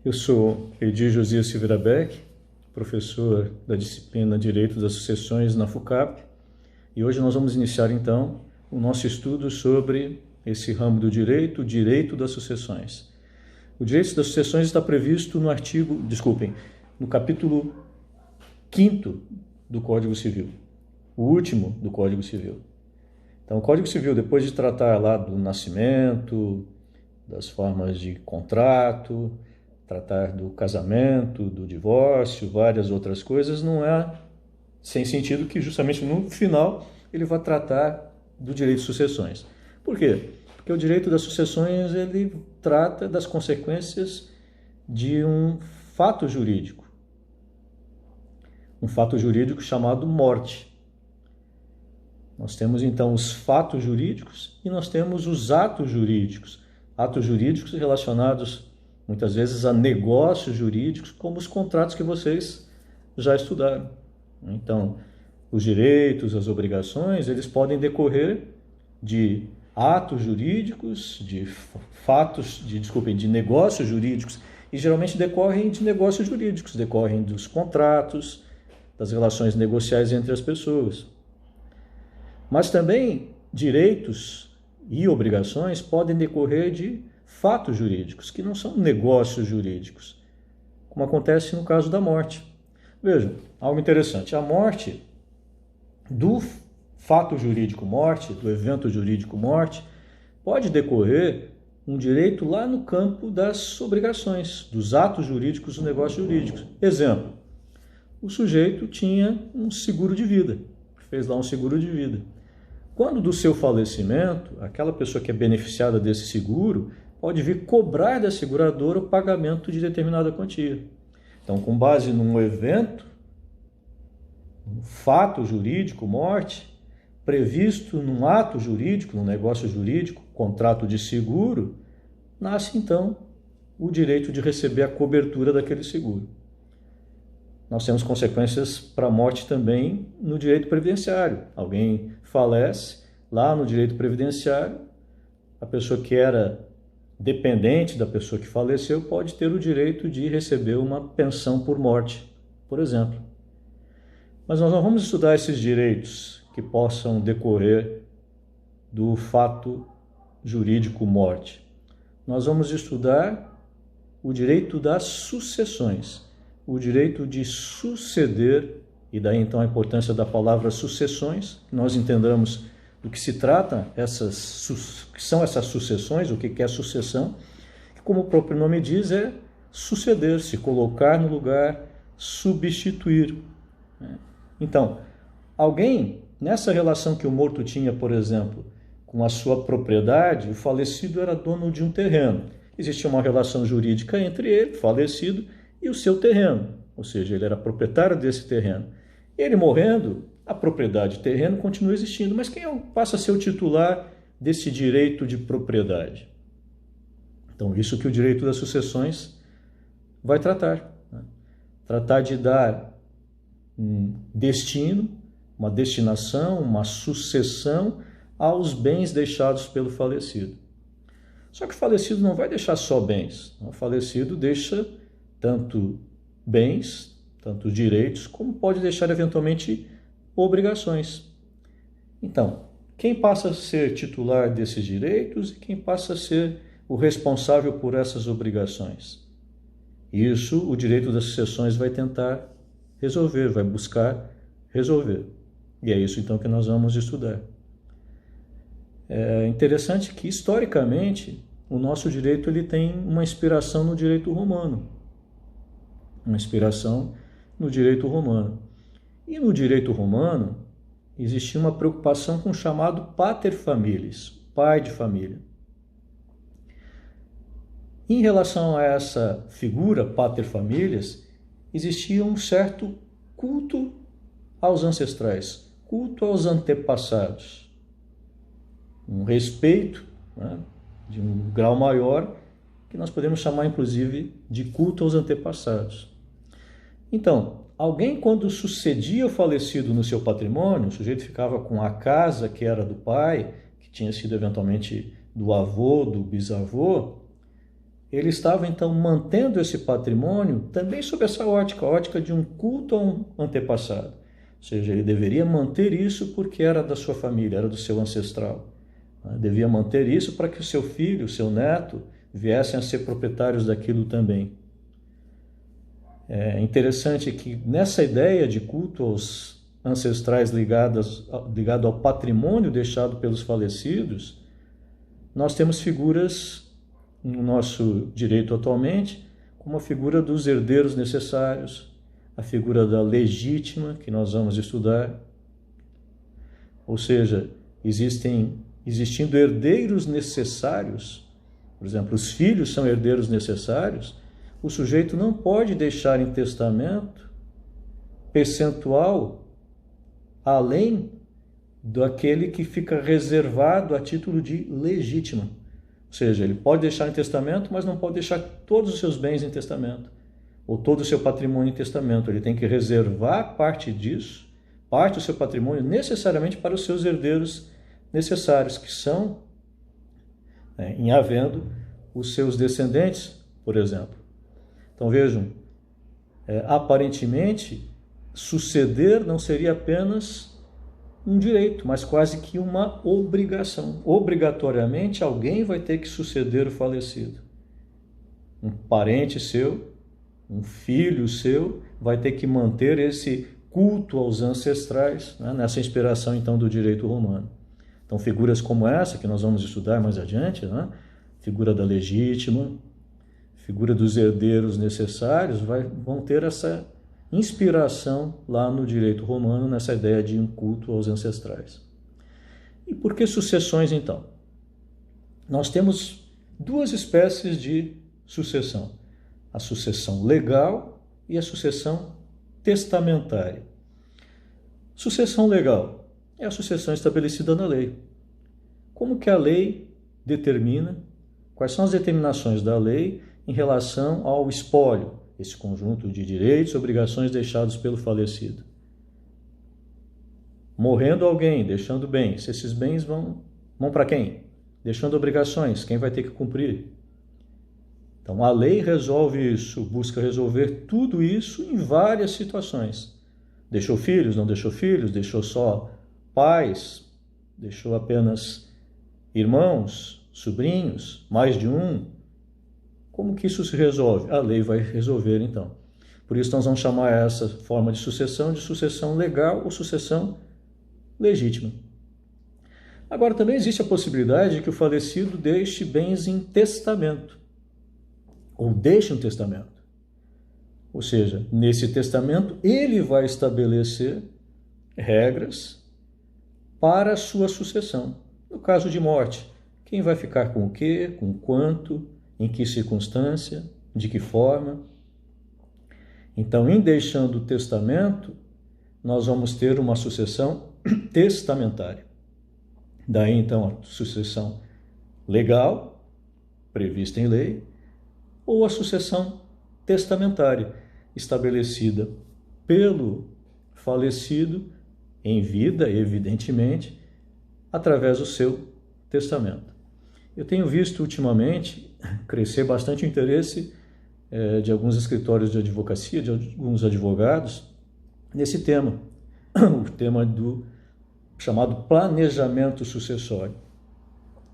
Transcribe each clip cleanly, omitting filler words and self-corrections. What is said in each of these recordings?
Eu sou Edir Josias Silveira Beck, professor da disciplina Direito das Sucessões na FUCAP, e hoje nós vamos iniciar então o nosso estudo sobre esse ramo do direito, o direito das sucessões. O direito das sucessões está previsto no capítulo 5º do Código Civil, o último do Código Civil. Então, o Código Civil, depois de tratar lá do nascimento, das formas de contrato, tratar do casamento, do divórcio, várias outras coisas, não é sem sentido que justamente no final ele vai tratar do direito de sucessões. Por quê? Porque o direito das sucessões ele trata das consequências de um fato jurídico. Um fato jurídico chamado morte. Nós temos então os fatos jurídicos e nós temos os atos jurídicos. Atos jurídicos relacionados muitas vezes a negócios jurídicos, como os contratos que vocês já estudaram. Então, os direitos, as obrigações, eles podem decorrer de atos jurídicos, de negócios jurídicos, e geralmente decorrem de negócios jurídicos, decorrem dos contratos, das relações negociais entre as pessoas. Mas também direitos e obrigações podem decorrer de fatos jurídicos, que não são negócios jurídicos, como acontece no caso da morte. Vejam, algo interessante, a morte do fato jurídico morte, do evento jurídico morte, pode decorrer um direito lá no campo das obrigações, dos atos jurídicos dos negócios jurídicos. Exemplo, o sujeito tinha um seguro de vida, fez lá um seguro de vida. Quando do seu falecimento, aquela pessoa que é beneficiada desse seguro pode vir cobrar da seguradora o pagamento de determinada quantia. Então, com base num evento, um fato jurídico, morte, previsto num ato jurídico, num negócio jurídico, contrato de seguro, nasce então o direito de receber a cobertura daquele seguro. Nós temos consequências para a morte também no direito previdenciário. Alguém falece, lá no direito previdenciário, a pessoa que era dependente da pessoa que faleceu pode ter o direito de receber uma pensão por morte, por exemplo. Mas nós não vamos estudar esses direitos que possam decorrer do fato jurídico morte. Nós vamos estudar o direito das sucessões, o direito de suceder, e daí então a importância da palavra sucessões, que nós entendamos do que se trata, que são essas sucessões, o que é sucessão, que como o próprio nome diz, é suceder, se colocar no lugar, substituir. Então, alguém, nessa relação que o morto tinha, por exemplo, com a sua propriedade, o falecido era dono de um terreno. Existia uma relação jurídica entre ele, falecido, e o seu terreno, ou seja, ele era proprietário desse terreno. Ele morrendo, a propriedade terreno continua existindo, mas quem passa a ser o titular desse direito de propriedade? Então, isso que o direito das sucessões vai tratar. Tratar de dar um destino, uma destinação, uma sucessão aos bens deixados pelo falecido. Só que o falecido não vai deixar só bens, o falecido deixa tanto bens, tanto direitos, como pode deixar eventualmente obrigações. Então, quem passa a ser titular desses direitos e quem passa a ser o responsável por essas obrigações? Isso o direito das sucessões vai tentar resolver, vai buscar resolver. E é isso então que nós vamos estudar. É interessante que, historicamente, o nosso direito ele tem uma inspiração no direito romano. Uma inspiração no direito romano. E no direito romano existia uma preocupação com o chamado pater familias, pai de família. Em relação a essa figura, pater familias, existia um certo culto aos ancestrais, culto aos antepassados. Um respeito, de um grau maior, que nós podemos chamar inclusive de culto aos antepassados. Então, alguém quando sucedia o falecido no seu patrimônio, o sujeito ficava com a casa que era do pai, que tinha sido eventualmente do avô, do bisavô, ele estava então mantendo esse patrimônio também sob essa ótica, a ótica de um culto a um antepassado. Ou seja, ele deveria manter isso porque era da sua família, era do seu ancestral. Devia manter isso para que o seu filho, o seu neto, viessem a ser proprietários daquilo também. É interessante que nessa ideia de culto aos ancestrais ligado ao patrimônio deixado pelos falecidos, nós temos figuras no nosso direito atualmente, como a figura dos herdeiros necessários, a figura da legítima, que nós vamos estudar. Ou seja, existindo herdeiros necessários, por exemplo, os filhos são herdeiros necessários, o sujeito não pode deixar em testamento percentual além daquele que fica reservado a título de legítima. Ou seja, ele pode deixar em testamento, mas não pode deixar todos os seus bens em testamento, ou todo o seu patrimônio em testamento. Ele tem que reservar parte disso, parte do seu patrimônio, necessariamente para os seus herdeiros necessários, que são, em havendo, os seus descendentes, por exemplo. Então vejam, aparentemente, suceder não seria apenas um direito, mas quase que uma obrigação. Obrigatoriamente, alguém vai ter que suceder o falecido. Um parente seu, um filho seu, vai ter que manter esse culto aos ancestrais, nessa inspiração, então, do direito romano. Então, figuras como essa, que nós vamos estudar mais adiante, figura da legítima, figura dos herdeiros necessários, vão ter essa inspiração lá no direito romano, nessa ideia de um culto aos ancestrais. E por que sucessões, então? Nós temos duas espécies de sucessão: a sucessão legal e a sucessão testamentária. Sucessão legal é a sucessão estabelecida na lei. Como que a lei determina, quais são as determinações da lei em relação ao espólio, esse conjunto de direitos e obrigações deixados pelo falecido. Morrendo alguém, deixando bens, esses bens vão para quem? Deixando obrigações, quem vai ter que cumprir? Então a lei resolve isso, busca resolver tudo isso em várias situações. Deixou filhos, não deixou filhos, deixou só pais, deixou apenas irmãos, sobrinhos, mais de um. Como que isso se resolve? A lei vai resolver, então. Por isso nós vamos chamar essa forma de sucessão legal ou sucessão legítima. Agora, também existe a possibilidade de que o falecido deixe bens em testamento, ou deixe um testamento. Ou seja, nesse testamento ele vai estabelecer regras para a sua sucessão. No caso de morte, quem vai ficar com o quê, com quanto, em que circunstância, de que forma. Então, em deixando o testamento, nós vamos ter uma sucessão testamentária. Daí, então, a sucessão legal, prevista em lei, ou a sucessão testamentária, estabelecida pelo falecido, em vida, evidentemente, através do seu testamento. Eu tenho visto ultimamente crescer bastante o interesse de alguns escritórios de advocacia, de alguns advogados, nesse tema, o tema do chamado planejamento sucessório,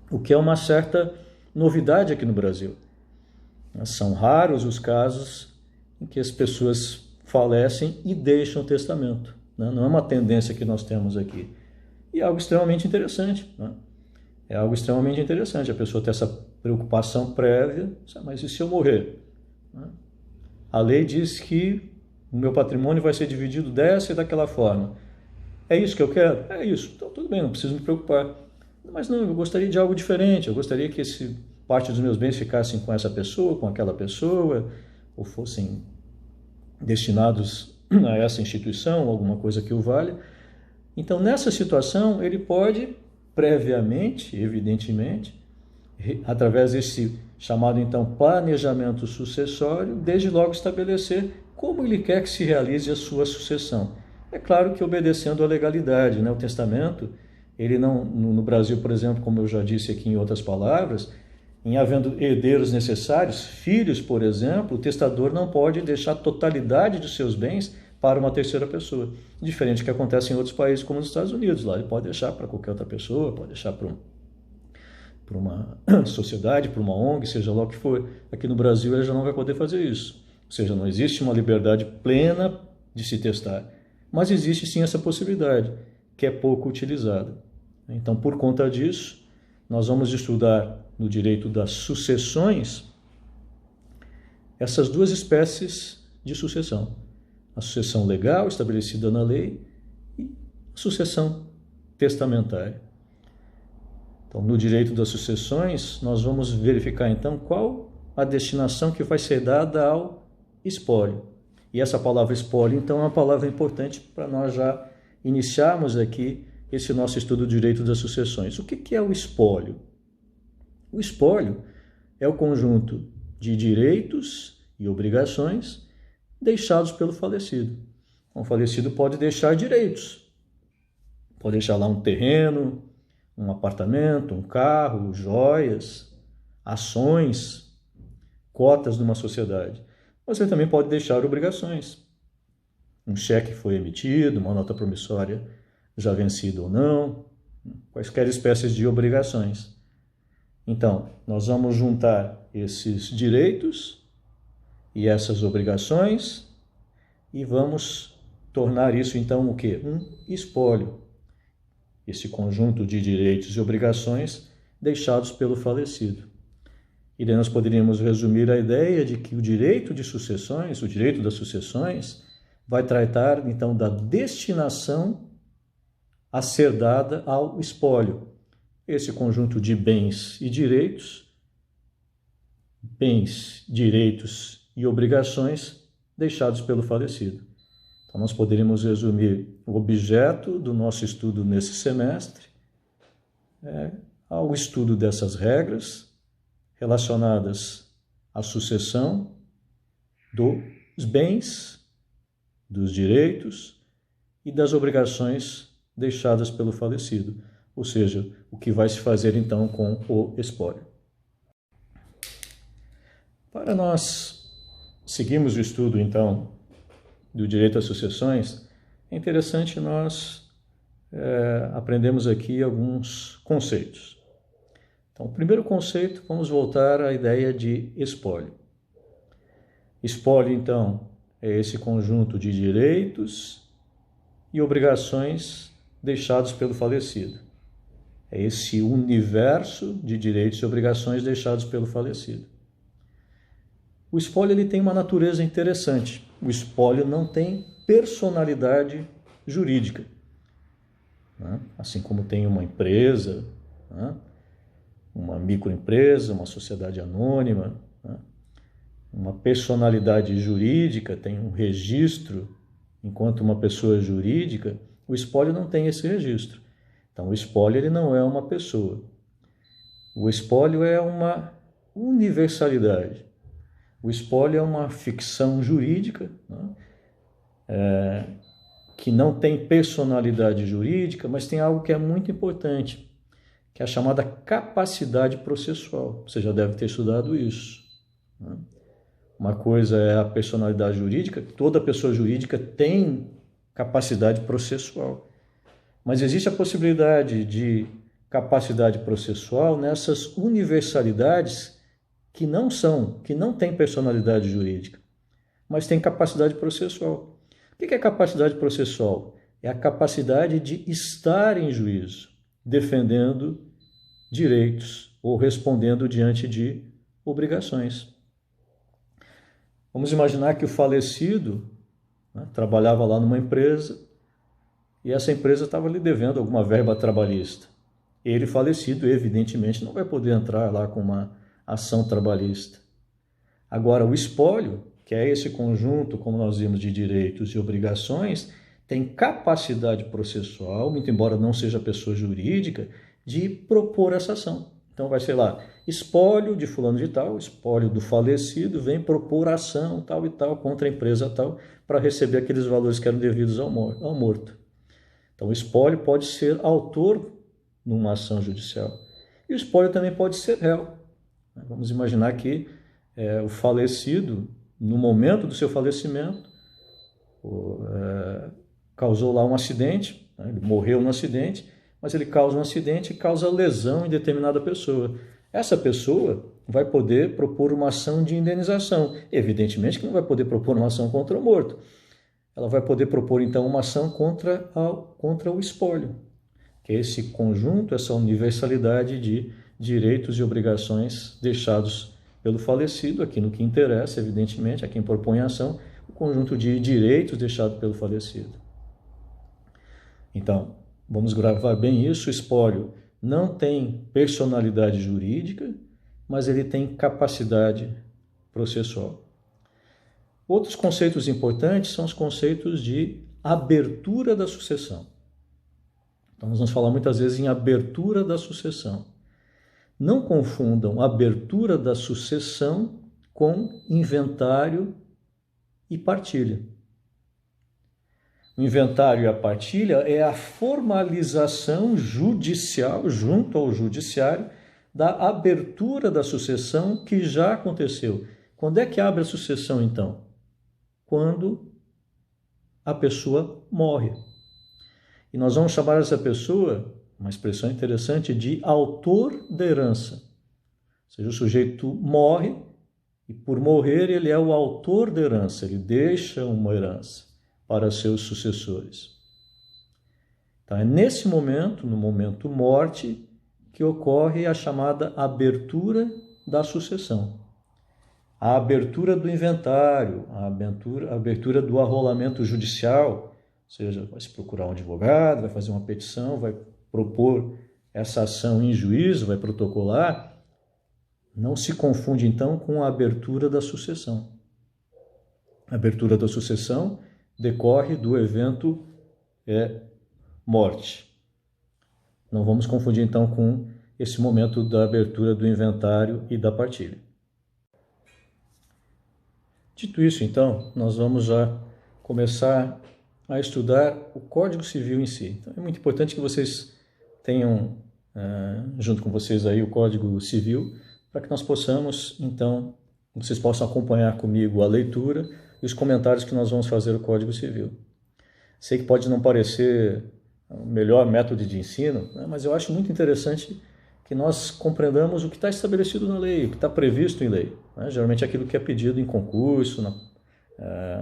o que é uma certa novidade aqui no Brasil. São raros os casos em que as pessoas falecem e deixam o testamento. Não é uma tendência que nós temos aqui. E é algo extremamente interessante. É algo extremamente interessante a pessoa ter essa preocupação prévia. Mas e se eu morrer? A lei diz que o meu patrimônio vai ser dividido dessa e daquela forma. É isso que eu quero? É isso. Então tudo bem, não preciso me preocupar. Mas não, eu gostaria de algo diferente. Eu gostaria que parte dos meus bens ficassem com essa pessoa, com aquela pessoa, ou fossem destinados a essa instituição, alguma coisa que o valha. Então, nessa situação, ele pode previamente, evidentemente, através desse chamado então planejamento sucessório, desde logo estabelecer como ele quer que se realize a sua sucessão. É claro que obedecendo à legalidade, né? O testamento, ele não, no Brasil, por exemplo, como eu já disse aqui em outras palavras, Em havendo herdeiros necessários, filhos, por exemplo, o testador não pode deixar a totalidade de seus bens para uma terceira pessoa. Diferente do que acontece em outros países, como nos Estados Unidos. Lá ele pode deixar para qualquer outra pessoa, pode deixar para uma sociedade, para uma ONG, seja lá o que for. Aqui no Brasil ele já não vai poder fazer isso. Ou seja, não existe uma liberdade plena de se testar. Mas existe sim essa possibilidade, que é pouco utilizada. Então, por conta disso, nós vamos estudar no direito das sucessões essas duas espécies de sucessão. A sucessão legal, estabelecida na lei, e a sucessão testamentária. Então, no direito das sucessões, nós vamos verificar, então, qual a destinação que vai ser dada ao espólio. E essa palavra espólio, então, é uma palavra importante para nós já iniciarmos aqui esse nosso estudo do direito das sucessões. O que é o espólio? O espólio é o conjunto de direitos e obrigações deixados pelo falecido. O falecido pode deixar direitos. Pode deixar lá um terreno, um apartamento, um carro, joias, ações, cotas de uma sociedade. Você também pode deixar obrigações. Um cheque foi emitido, uma nota promissória já vencida ou não, quaisquer espécies de obrigações. Então, nós vamos juntar esses direitos e essas obrigações e vamos tornar isso, então, o quê? Um espólio. Esse conjunto de direitos e obrigações deixados pelo falecido. E daí nós poderíamos resumir a ideia de que o direito de sucessões, o direito das sucessões, vai tratar, então, da destinação a ser dada ao espólio. Esse conjunto de bens, direitos e obrigações deixados pelo falecido. Então, nós poderíamos resumir o objeto do nosso estudo nesse semestre ao estudo dessas regras relacionadas à sucessão dos bens, dos direitos e das obrigações deixadas pelo falecido, ou seja, o que vai se fazer então com o espólio. Para nós seguirmos o estudo então do direito às sucessões, é interessante nós aprendermos aqui alguns conceitos. Então, o primeiro conceito, vamos voltar à ideia de espólio. Espólio, então, é esse conjunto de direitos e obrigações deixados pelo falecido. É esse universo de direitos e obrigações deixados pelo falecido. O espólio ele tem uma natureza interessante. O espólio não tem personalidade jurídica. Né? Assim como tem uma empresa, né? Uma microempresa, uma sociedade anônima, né? Uma personalidade jurídica tem um registro, enquanto uma pessoa jurídica, o espólio não tem esse registro. Então, o espólio ele não é uma pessoa. O espólio é uma universalidade. O espólio é uma ficção jurídica, né? Que não tem personalidade jurídica, mas tem algo que é muito importante, que é a chamada capacidade processual. Você já deve ter estudado isso, né? Uma coisa é a personalidade jurídica, toda pessoa jurídica tem capacidade processual. Mas existe a possibilidade de capacidade processual nessas universalidades que não têm personalidade jurídica, mas têm capacidade processual. O que é capacidade processual? É a capacidade de estar em juízo, defendendo direitos ou respondendo diante de obrigações. Vamos imaginar que o falecido, né, trabalhava lá numa empresa e essa empresa estava lhe devendo alguma verba trabalhista. Ele, falecido, evidentemente, não vai poder entrar lá com uma ação trabalhista. Agora, o espólio, que é esse conjunto, como nós vimos, de direitos e obrigações, tem capacidade processual, muito embora não seja pessoa jurídica, de propor essa ação. Então vai ser lá, espólio de fulano de tal, espólio do falecido, vem propor ação tal e tal contra a empresa tal, para receber aqueles valores que eram devidos ao morto. Então o espólio pode ser autor numa ação judicial. E o espólio também pode ser réu. Vamos imaginar que o falecido, no momento do seu falecimento, causou lá um acidente, ele morreu no acidente, mas ele causa um acidente e causa lesão em determinada pessoa. Essa pessoa vai poder propor uma ação de indenização. Evidentemente que não vai poder propor uma ação contra o morto. Ela vai poder propor, então, uma ação contra o espólio, que é esse conjunto, essa universalidade de direitos e obrigações deixados pelo falecido, aqui no que interessa, evidentemente, a quem propõe a ação, o conjunto de direitos deixados pelo falecido. Então, vamos gravar bem isso: o espólio não tem personalidade jurídica, mas ele tem capacidade processual. Outros conceitos importantes são os conceitos de abertura da sucessão. Então, nós vamos falar muitas vezes em abertura da sucessão. Não confundam abertura da sucessão com inventário e partilha. O inventário e a partilha é a formalização judicial, junto ao judiciário, da abertura da sucessão que já aconteceu. Quando é que abre a sucessão, então? Quando a pessoa morre. E nós vamos chamar essa pessoa, uma expressão interessante, de autor da herança. Ou seja, o sujeito morre e, por morrer, ele é o autor da herança, ele deixa uma herança para seus sucessores. Então, é nesse momento, no momento morte, que ocorre a chamada abertura da sucessão. A abertura do inventário, a abertura do arrolamento judicial, ou seja, vai se procurar um advogado, vai fazer uma petição, vai propor essa ação em juízo, vai protocolar, não se confunde então com a abertura da sucessão. A abertura da sucessão decorre do evento morte. Não vamos confundir então com esse momento da abertura do inventário e da partilha. Dito isso, então, nós vamos já começar a estudar o Código Civil em si. Então, é muito importante que vocês tenham junto com vocês aí o Código Civil, para que nós possamos, então, vocês possam acompanhar comigo a leitura e os comentários que nós vamos fazer do Código Civil. Sei que pode não parecer o melhor método de ensino, né, mas eu acho muito interessante que nós compreendamos o que está estabelecido na lei, o que está previsto em lei. Né? Geralmente aquilo que é pedido em concurso,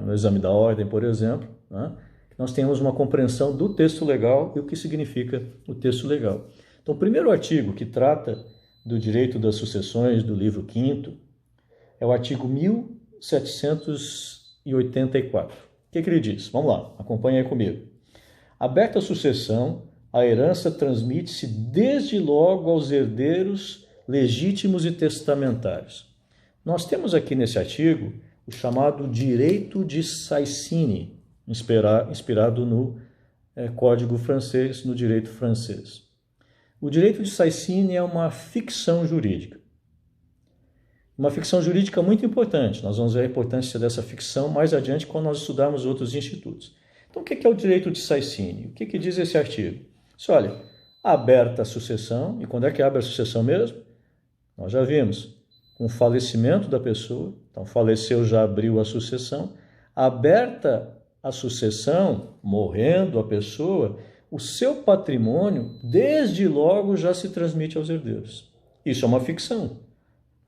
no exame da ordem, por exemplo, né? Que nós tenhamos uma compreensão do texto legal e o que significa o texto legal. Então, o primeiro artigo que trata do direito das sucessões do livro 5º é o artigo 1784. O que ele diz? Vamos lá, acompanhe aí comigo. Aberta a sucessão, a herança transmite-se desde logo aos herdeiros legítimos e testamentários. Nós temos aqui nesse artigo o chamado direito de Saissigne, inspirado no Código francês, no direito francês. O direito de Saissigne é uma ficção jurídica. Uma ficção jurídica muito importante. Nós vamos ver a importância dessa ficção mais adiante quando nós estudarmos outros institutos. Então, o que é o direito de Saissigne? O que diz esse artigo? Olha, aberta a sucessão, e quando é que abre a sucessão mesmo? Nós já vimos, com o falecimento da pessoa, então faleceu, já abriu a sucessão. Aberta a sucessão, morrendo a pessoa, o seu patrimônio, desde logo, já se transmite aos herdeiros. Isso é uma ficção.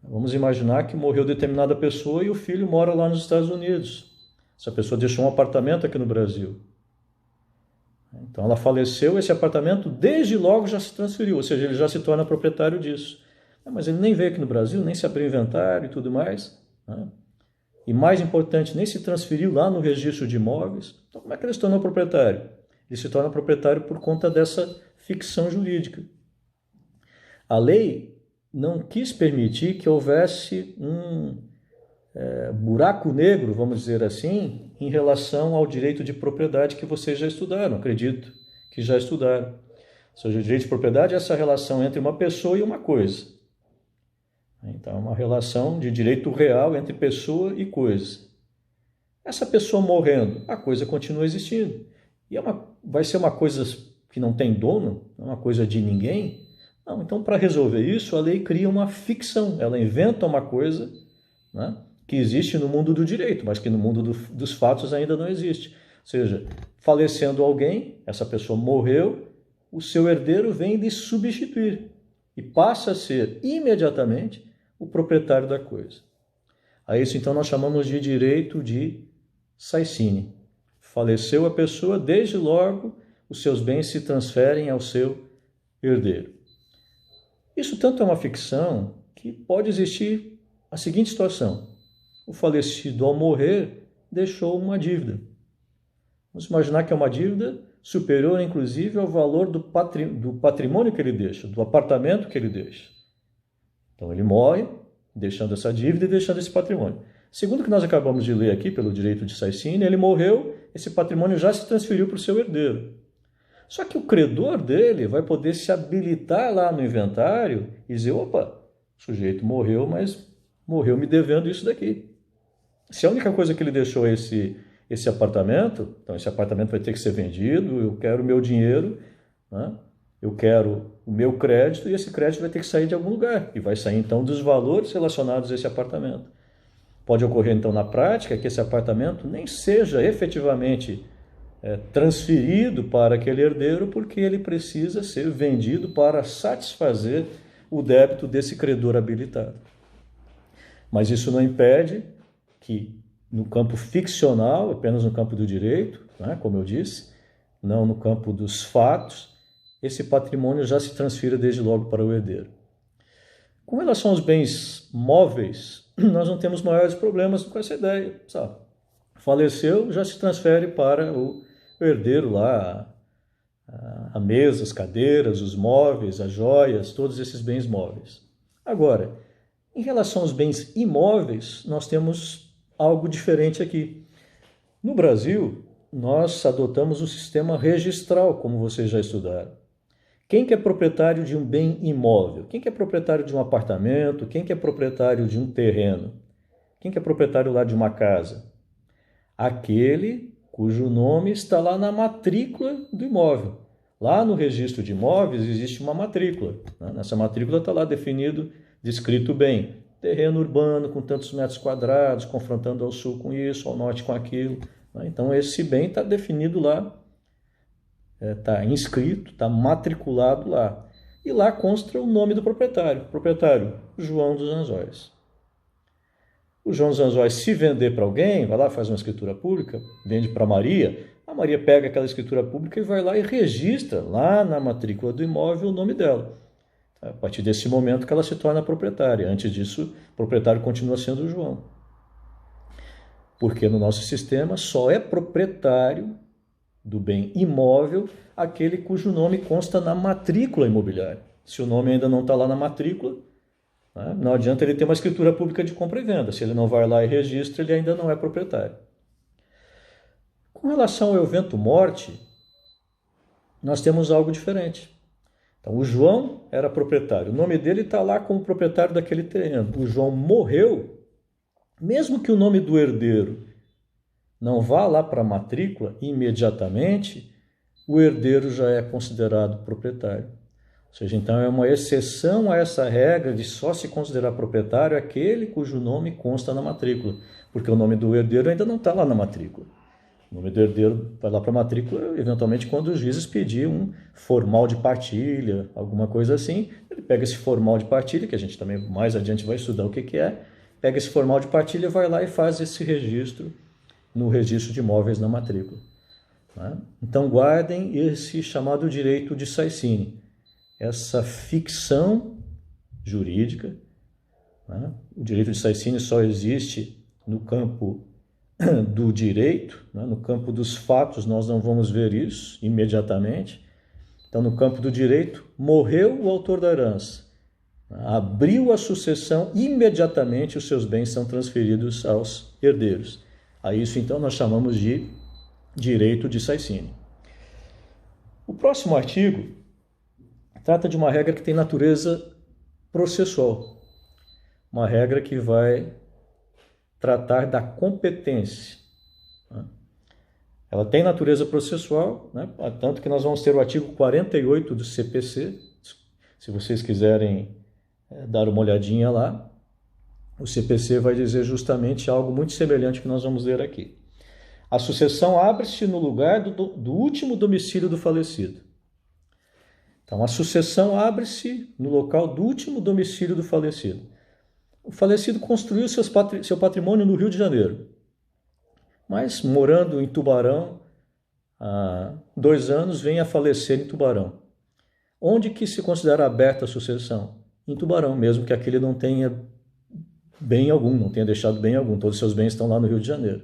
Vamos imaginar que morreu determinada pessoa e o filho mora lá nos Estados Unidos. Essa pessoa deixou um apartamento aqui no Brasil. Então ela faleceu, esse apartamento desde logo já se transferiu, ou seja, ele já se torna proprietário disso. Mas ele nem veio aqui no Brasil, nem se abriu inventário e tudo mais. Né? E mais importante, nem se transferiu lá no registro de imóveis. Então como é que ele se tornou proprietário? Ele se torna proprietário por conta dessa ficção jurídica. A lei não quis permitir que houvesse um buraco negro, vamos dizer assim, em relação ao direito de propriedade que vocês já estudaram, acredito que já estudaram. Ou seja, o direito de propriedade é essa relação entre uma pessoa e uma coisa. Então, é uma relação de direito real entre pessoa e coisa. Essa pessoa morrendo, a coisa continua existindo. E vai ser uma coisa que não tem dono, é uma coisa de ninguém, Não, então, para resolver isso, a lei cria uma ficção, ela inventa uma coisa, né, que existe no mundo do direito, mas que no mundo dos fatos ainda não existe. Ou seja, falecendo alguém, essa pessoa morreu, o seu herdeiro vem lhe substituir e passa a ser imediatamente o proprietário da coisa. A isso, então, nós chamamos de direito de saicine. Faleceu a pessoa, desde logo os seus bens se transferem ao seu herdeiro. Isso tanto é uma ficção que pode existir a seguinte situação. O falecido, ao morrer, deixou uma dívida. Vamos imaginar que é uma dívida superior, inclusive, ao valor do patrimônio que ele deixa, do apartamento que ele deixa. Então, ele morre, deixando essa dívida e deixando esse patrimônio. Segundo o que nós acabamos de ler aqui, pelo direito de saicine, ele morreu, esse patrimônio já se transferiu para o seu herdeiro. Só que o credor dele vai poder se habilitar lá no inventário e dizer, opa, o sujeito morreu, mas morreu me devendo isso daqui. Se a única coisa que ele deixou é esse apartamento, então esse apartamento vai ter que ser vendido, eu quero o meu dinheiro, né? Eu quero o meu crédito e esse crédito vai ter que sair de algum lugar. E vai sair então dos valores relacionados a esse apartamento. Pode ocorrer então na prática que esse apartamento nem seja efetivamente transferido para aquele herdeiro, porque ele precisa ser vendido para satisfazer o débito desse credor habilitado. Mas isso não impede que no campo ficcional, apenas no campo do direito, né, como eu disse, não no campo dos fatos, esse patrimônio já se transfira desde logo para o herdeiro. Com relação aos bens móveis, nós não temos maiores problemas com essa ideia, sabe? Faleceu, já se transfere para o herdeiro lá, a mesa, as cadeiras, os móveis, as joias, todos esses bens móveis. Agora, em relação aos bens imóveis, nós temos algo diferente aqui. No Brasil, nós adotamos o sistema registral, como vocês já estudaram. Quem que é proprietário de um bem imóvel? Quem que é proprietário de um apartamento? Quem que é proprietário de um terreno? Quem que é proprietário lá de uma casa? Aquele cujo nome está lá na matrícula do imóvel. Lá no registro de imóveis existe uma matrícula. Né? Nessa matrícula está lá definido, descrito bem, terreno urbano com tantos metros quadrados, confrontando ao sul com isso, ao norte com aquilo. Né? Então esse bem está definido lá, está inscrito, está matriculado lá. E lá consta o nome do proprietário, João dos Anzóis. O João dos Anzóis, se vender para alguém, vai lá, faz uma escritura pública, vende para a Maria pega aquela escritura pública e vai lá e registra lá na matrícula do imóvel o nome dela. A partir desse momento que ela se torna proprietária. Antes disso, o proprietário continua sendo o João. Porque no nosso sistema só é proprietário do bem imóvel aquele cujo nome consta na matrícula imobiliária. Se o nome ainda não está lá na matrícula, não adianta ele ter uma escritura pública de compra e venda. Se ele não vai lá e registra, ele ainda não é proprietário. Com relação ao evento morte, nós temos algo diferente. Então, o João era proprietário. O nome dele está lá como proprietário daquele terreno. O João morreu, mesmo que o nome do herdeiro não vá lá para a matrícula imediatamente, o herdeiro já é considerado proprietário. Ou seja, então é uma exceção a essa regra de só se considerar proprietário aquele cujo nome consta na matrícula, porque o nome do herdeiro ainda não está lá na matrícula. O nome do herdeiro vai lá para a matrícula, eventualmente, quando os juízes pedirem um formal de partilha, alguma coisa assim, ele pega esse formal de partilha, que a gente também mais adiante vai estudar o que é, pega esse formal de partilha, vai lá e faz esse registro no registro de imóveis na matrícula. Então, guardem esse chamado direito de saicine, essa ficção jurídica. O direito de saicine só existe no campo do direito, no campo dos fatos nós não vamos ver isso imediatamente. Então, no campo do direito, morreu o autor da herança, abriu a sucessão, imediatamente os seus bens são transferidos aos herdeiros. A isso, então, nós chamamos de direito de saicine. O próximo artigo trata de uma regra que tem natureza processual, uma regra que vai tratar da competência. Ela tem natureza processual, tanto que nós vamos ter o artigo 48 do CPC, Se vocês quiserem dar uma olhadinha lá, o CPC vai dizer justamente algo muito semelhante que nós vamos ler aqui. A sucessão abre-se no lugar do último domicílio do falecido. Então, a sucessão abre-se no local do último domicílio do falecido. O falecido construiu seu patrimônio no Rio de Janeiro, mas morando em Tubarão há 2 anos, vem a falecer em Tubarão. Onde que se considera aberta a sucessão? Em Tubarão, mesmo que aquele não tenha bem algum, não tenha deixado bem algum, todos os seus bens estão lá no Rio de Janeiro.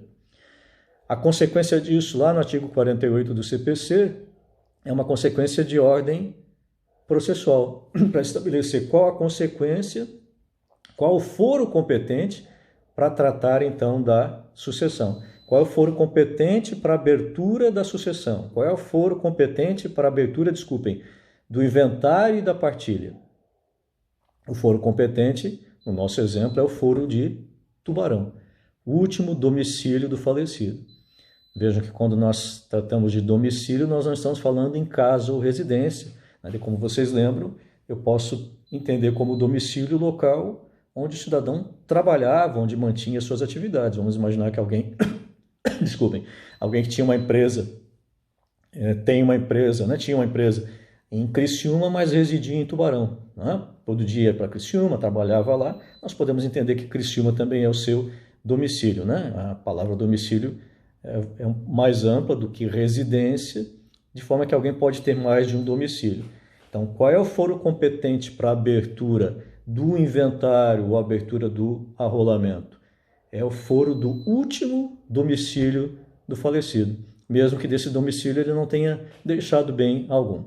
A consequência disso, lá no artigo 48 do CPC, é uma consequência de ordem processual, para estabelecer qual a consequência, qual o foro competente para tratar, então, da sucessão. Qual é o foro competente para a abertura da sucessão? Qual é o foro competente para a abertura, do inventário e da partilha? O foro competente, no nosso exemplo, é o foro de Tubarão, o último domicílio do falecido. Vejam que quando nós tratamos de domicílio, nós não estamos falando em casa ou residência. Como vocês lembram, eu posso entender como domicílio o local onde o cidadão trabalhava, onde mantinha suas atividades. Vamos imaginar que alguém, alguém que tinha uma empresa, tinha uma empresa em Criciúma, mas residia em Tubarão. Todo dia ia para Criciúma, trabalhava lá. Nós podemos entender que Criciúma também é o seu domicílio. A palavra domicílio é mais ampla do que residência, de forma que alguém pode ter mais de um domicílio. Então, qual é o foro competente para a abertura do inventário ou abertura do arrolamento? É o foro do último domicílio do falecido, mesmo que desse domicílio ele não tenha deixado bem algum.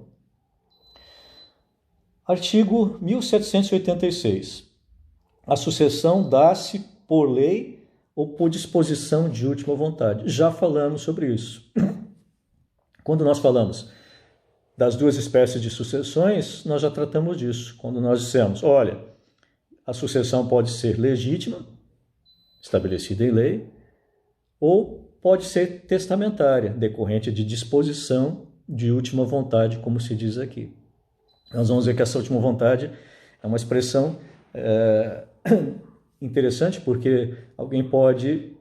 Artigo 1786. A sucessão dá-se por lei ou por disposição de última vontade. Já falamos sobre isso. Quando nós falamos das 2 espécies de sucessões, nós já tratamos disso. Quando nós dissemos, olha, a sucessão pode ser legítima, estabelecida em lei, ou pode ser testamentária, decorrente de disposição de última vontade, como se diz aqui. Nós vamos ver que essa última vontade é uma expressão interessante, porque alguém pode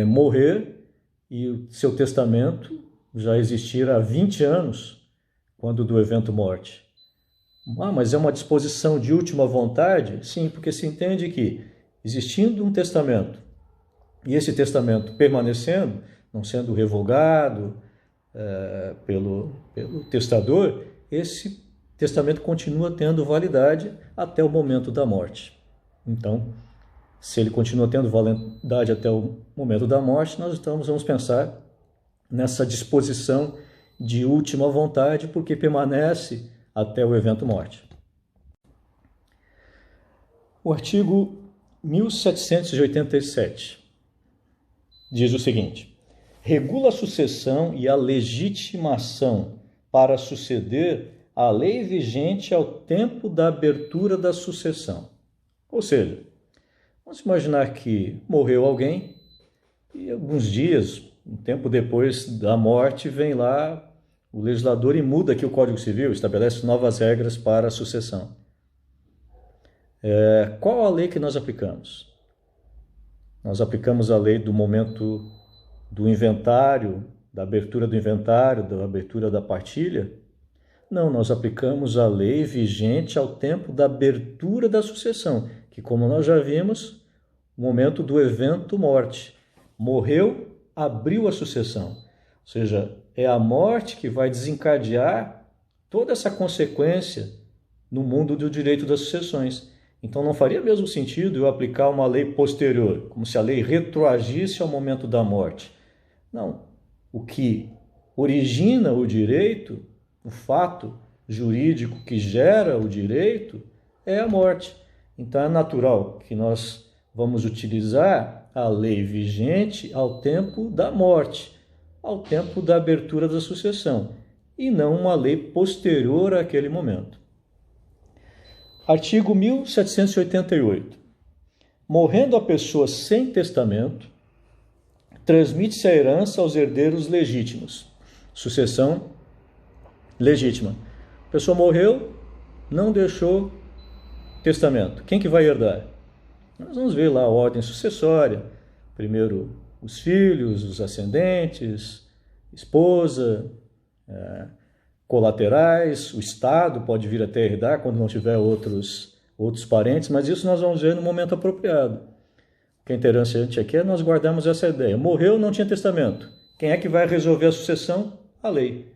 morrer e o seu testamento já existir há 20 anos, quando do evento morte. Mas é uma disposição de última vontade? Sim, porque se entende que, existindo um testamento, e esse testamento permanecendo, não sendo revogado pelo testador, esse testamento continua tendo validade até o momento da morte. Então, se ele continua tendo validade até o momento da morte, nós vamos pensar nessa disposição de última vontade, porque permanece até o evento morte. O artigo 1787 diz o seguinte: regula a sucessão e a legitimação para suceder a lei vigente ao tempo da abertura da sucessão. Ou seja, vamos imaginar que morreu alguém e alguns dias, um tempo depois da morte, vem lá o legislador e muda aqui o Código Civil, estabelece novas regras para a sucessão. Qual a lei que nós aplicamos? Nós aplicamos a lei do momento do inventário, da abertura do inventário, da abertura da partilha? Não, nós aplicamos a lei vigente ao tempo da abertura da sucessão, que, como nós já vimos, o momento do evento morte. Morreu, abriu a sucessão. Ou seja, é a morte que vai desencadear toda essa consequência no mundo do direito das sucessões. Então não faria mesmo sentido eu aplicar uma lei posterior, como se a lei retroagisse ao momento da morte. Não. O que origina o direito, o fato jurídico que gera o direito, é a morte. Então é natural que nós vamos utilizar a lei vigente ao tempo da morte, ao tempo da abertura da sucessão, e não uma lei posterior àquele momento. Artigo 1788. Morrendo a pessoa sem testamento, transmite-se a herança aos herdeiros legítimos. Sucessão legítima. A pessoa morreu, não deixou testamento. Quem que vai herdar? Nós vamos ver lá a ordem sucessória. Primeiro os filhos, os ascendentes, esposa, colaterais, o Estado pode vir até herdar quando não tiver outros parentes, mas isso nós vamos ver no momento apropriado. O que é interessante aqui é nós guardarmos essa ideia. Morreu, não tinha testamento. Quem é que vai resolver a sucessão? A lei.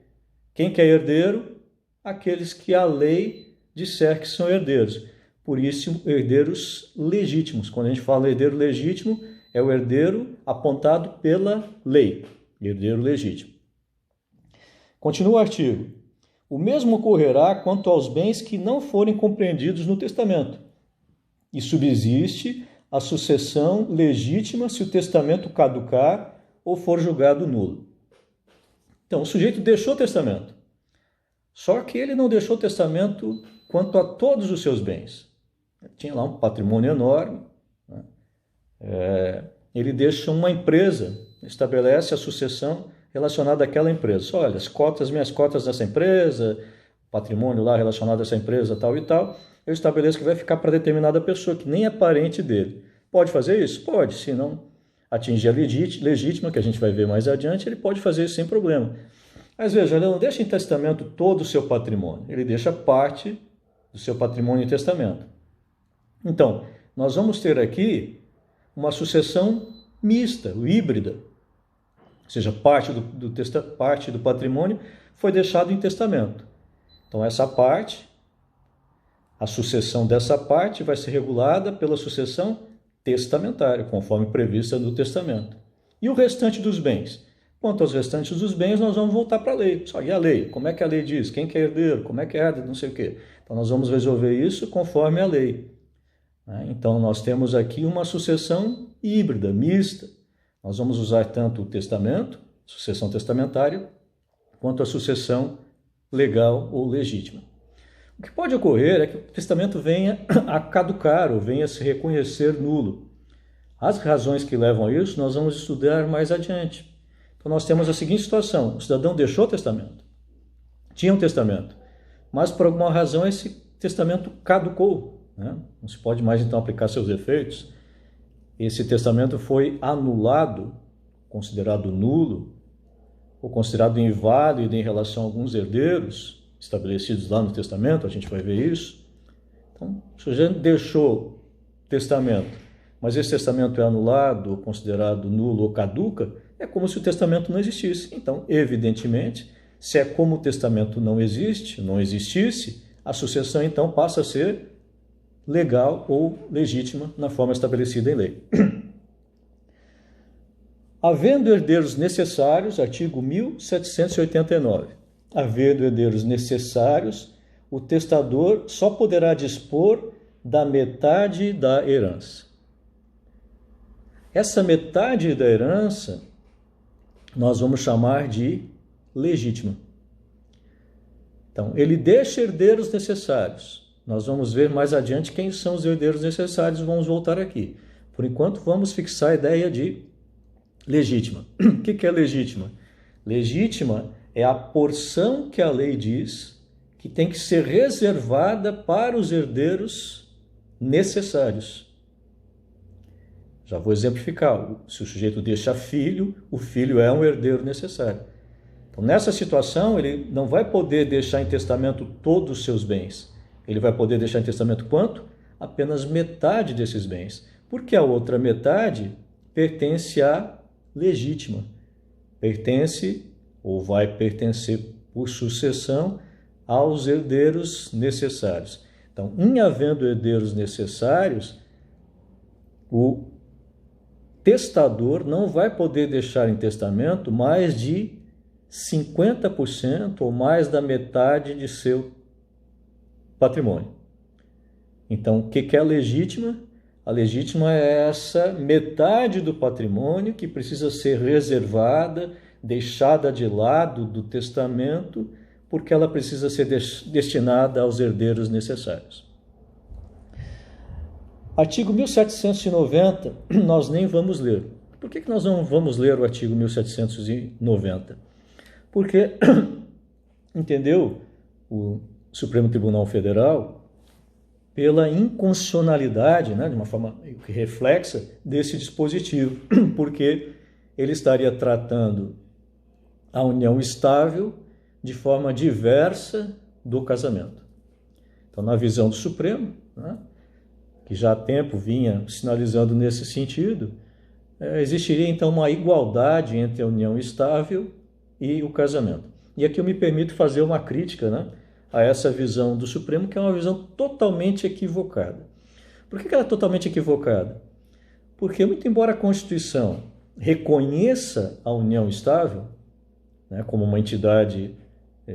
Quem que é herdeiro? Aqueles que a lei disser que são herdeiros. Por isso, herdeiros legítimos. Quando a gente fala herdeiro legítimo, é o herdeiro apontado pela lei. Herdeiro legítimo. Continua o artigo. O mesmo ocorrerá quanto aos bens que não forem compreendidos no testamento. E subsiste a sucessão legítima se o testamento caducar ou for julgado nulo. Então, o sujeito deixou o testamento. Só que ele não deixou o testamento quanto a todos os seus bens. Ele tinha lá um patrimônio enorme. Ele deixa uma empresa, estabelece a sucessão relacionada àquela empresa. Olha, minhas cotas dessa empresa, patrimônio lá relacionado a essa empresa, tal e tal, eu estabeleço que vai ficar para determinada pessoa, que nem é parente dele. Pode fazer isso? Pode, se não atingir a legítima, que a gente vai ver mais adiante, ele pode fazer isso sem problema. Mas veja, ele não deixa em testamento todo o seu patrimônio, ele deixa parte do seu patrimônio em testamento. Então, nós vamos ter aqui uma sucessão mista, híbrida, ou seja, parte do patrimônio foi deixado em testamento. Então, essa parte, a sucessão dessa parte vai ser regulada pela sucessão testamentária, conforme prevista no testamento. E o restante dos bens? Quanto aos restantes dos bens, nós vamos voltar para a lei. Só e a lei? Como é que a lei diz? Quem que é herdeiro? Como é que é? Não sei o quê. Então, nós vamos resolver isso conforme a lei. Então, nós temos aqui uma sucessão híbrida, mista. Nós vamos usar tanto o testamento, sucessão testamentária, quanto a sucessão legal ou legítima. O que pode ocorrer é que o testamento venha a caducar ou venha a se reconhecer nulo. As razões que levam a isso nós vamos estudar mais adiante. Então nós temos a seguinte situação: o cidadão deixou o testamento, tinha um testamento, mas por alguma razão esse testamento caducou, Não se pode mais então aplicar seus efeitos. Esse testamento foi anulado, considerado nulo, ou considerado inválido em relação a alguns herdeiros estabelecidos lá no testamento, a gente vai ver isso. Então, o sujeito deixou testamento, mas esse testamento é anulado, ou considerado nulo ou caduca, é como se o testamento não existisse. Então, evidentemente, se é como o testamento não existisse, a sucessão então passa a ser legal ou legítima na forma estabelecida em lei. Havendo herdeiros necessários, artigo 1789. Havendo herdeiros necessários, o testador só poderá dispor da metade da herança. Essa metade da herança nós vamos chamar de legítima. Então, ele deixa herdeiros necessários. Nós vamos ver mais adiante quem são os herdeiros necessários, vamos voltar aqui. Por enquanto, vamos fixar a ideia de legítima. O que é legítima? Legítima é a porção que a lei diz que tem que ser reservada para os herdeiros necessários. Já vou exemplificar. Se o sujeito deixa filho, o filho é um herdeiro necessário. Então, nessa situação, ele não vai poder deixar em testamento todos os seus bens. Ele vai poder deixar em testamento quanto? Apenas metade desses bens. Porque a outra metade pertence à legítima. Pertence, ou vai pertencer por sucessão, aos herdeiros necessários. Então, em havendo herdeiros necessários, o testador não vai poder deixar em testamento mais de 50% ou mais da metade de seu patrimônio. Então, o que é a legítima? A legítima é essa metade do patrimônio que precisa ser reservada, deixada de lado do testamento, porque ela precisa ser destinada aos herdeiros necessários. Artigo 1790, nós nem vamos ler. Por que nós não vamos ler o artigo 1790? Porque, entendeu? Supremo Tribunal Federal pela inconstitucionalidade, né, de uma forma reflexa, desse dispositivo, porque ele estaria tratando a união estável de forma diversa do casamento. Então, na visão do Supremo, né, que já há tempo vinha sinalizando nesse sentido, existiria então uma igualdade entre a união estável e o casamento. E aqui eu me permito fazer uma crítica, né, a essa visão do Supremo, que é uma visão totalmente equivocada. Por que ela é totalmente equivocada? Porque, muito embora a Constituição reconheça a união estável, né, como uma entidade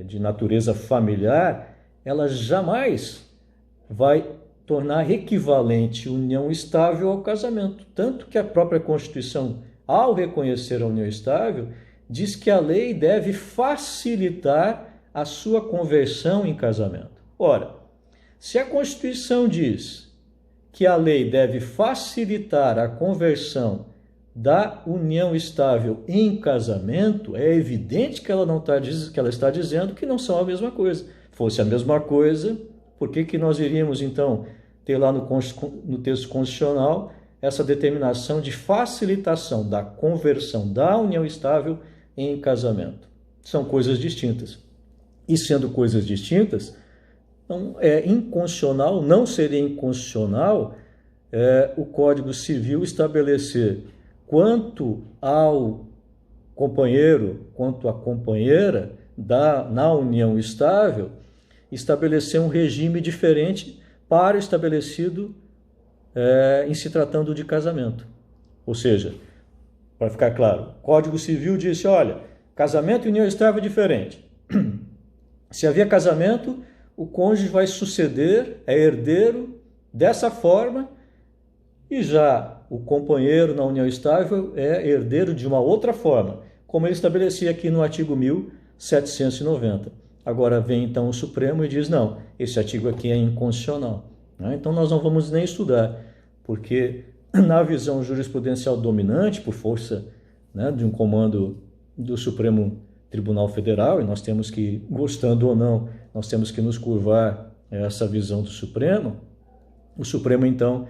de natureza familiar, ela jamais vai tornar equivalente união estável ao casamento. Tanto que a própria Constituição, ao reconhecer a união estável, diz que a lei deve facilitar a sua conversão em casamento. Ora, se a Constituição diz que a lei deve facilitar a conversão da união estável em casamento, é evidente que ela não está que ela está dizendo que não são a mesma coisa. Fosse a mesma coisa, por que nós iríamos então ter lá no texto constitucional essa determinação de facilitação da conversão da união estável em casamento? São coisas distintas. E sendo coisas distintas, então é inconstitucional, não seria inconstitucional o Código Civil estabelecer quanto ao companheiro, quanto à companheira na união estável, estabelecer um regime diferente para o estabelecido em se tratando de casamento. Ou seja, para ficar claro, o Código Civil disse, olha, casamento e união estável é diferente. Se havia casamento, o cônjuge vai suceder, é herdeiro dessa forma, e já o companheiro na união estável é herdeiro de uma outra forma, como ele estabelecia aqui no artigo 1790. Agora vem então o Supremo e diz, não, esse artigo aqui é inconstitucional. Então nós não vamos nem estudar, porque na visão jurisprudencial dominante, por força, né, de um comando do Supremo Tribunal Federal, e nós temos que, gostando ou não, nós temos que nos curvar a essa visão do Supremo, o Supremo então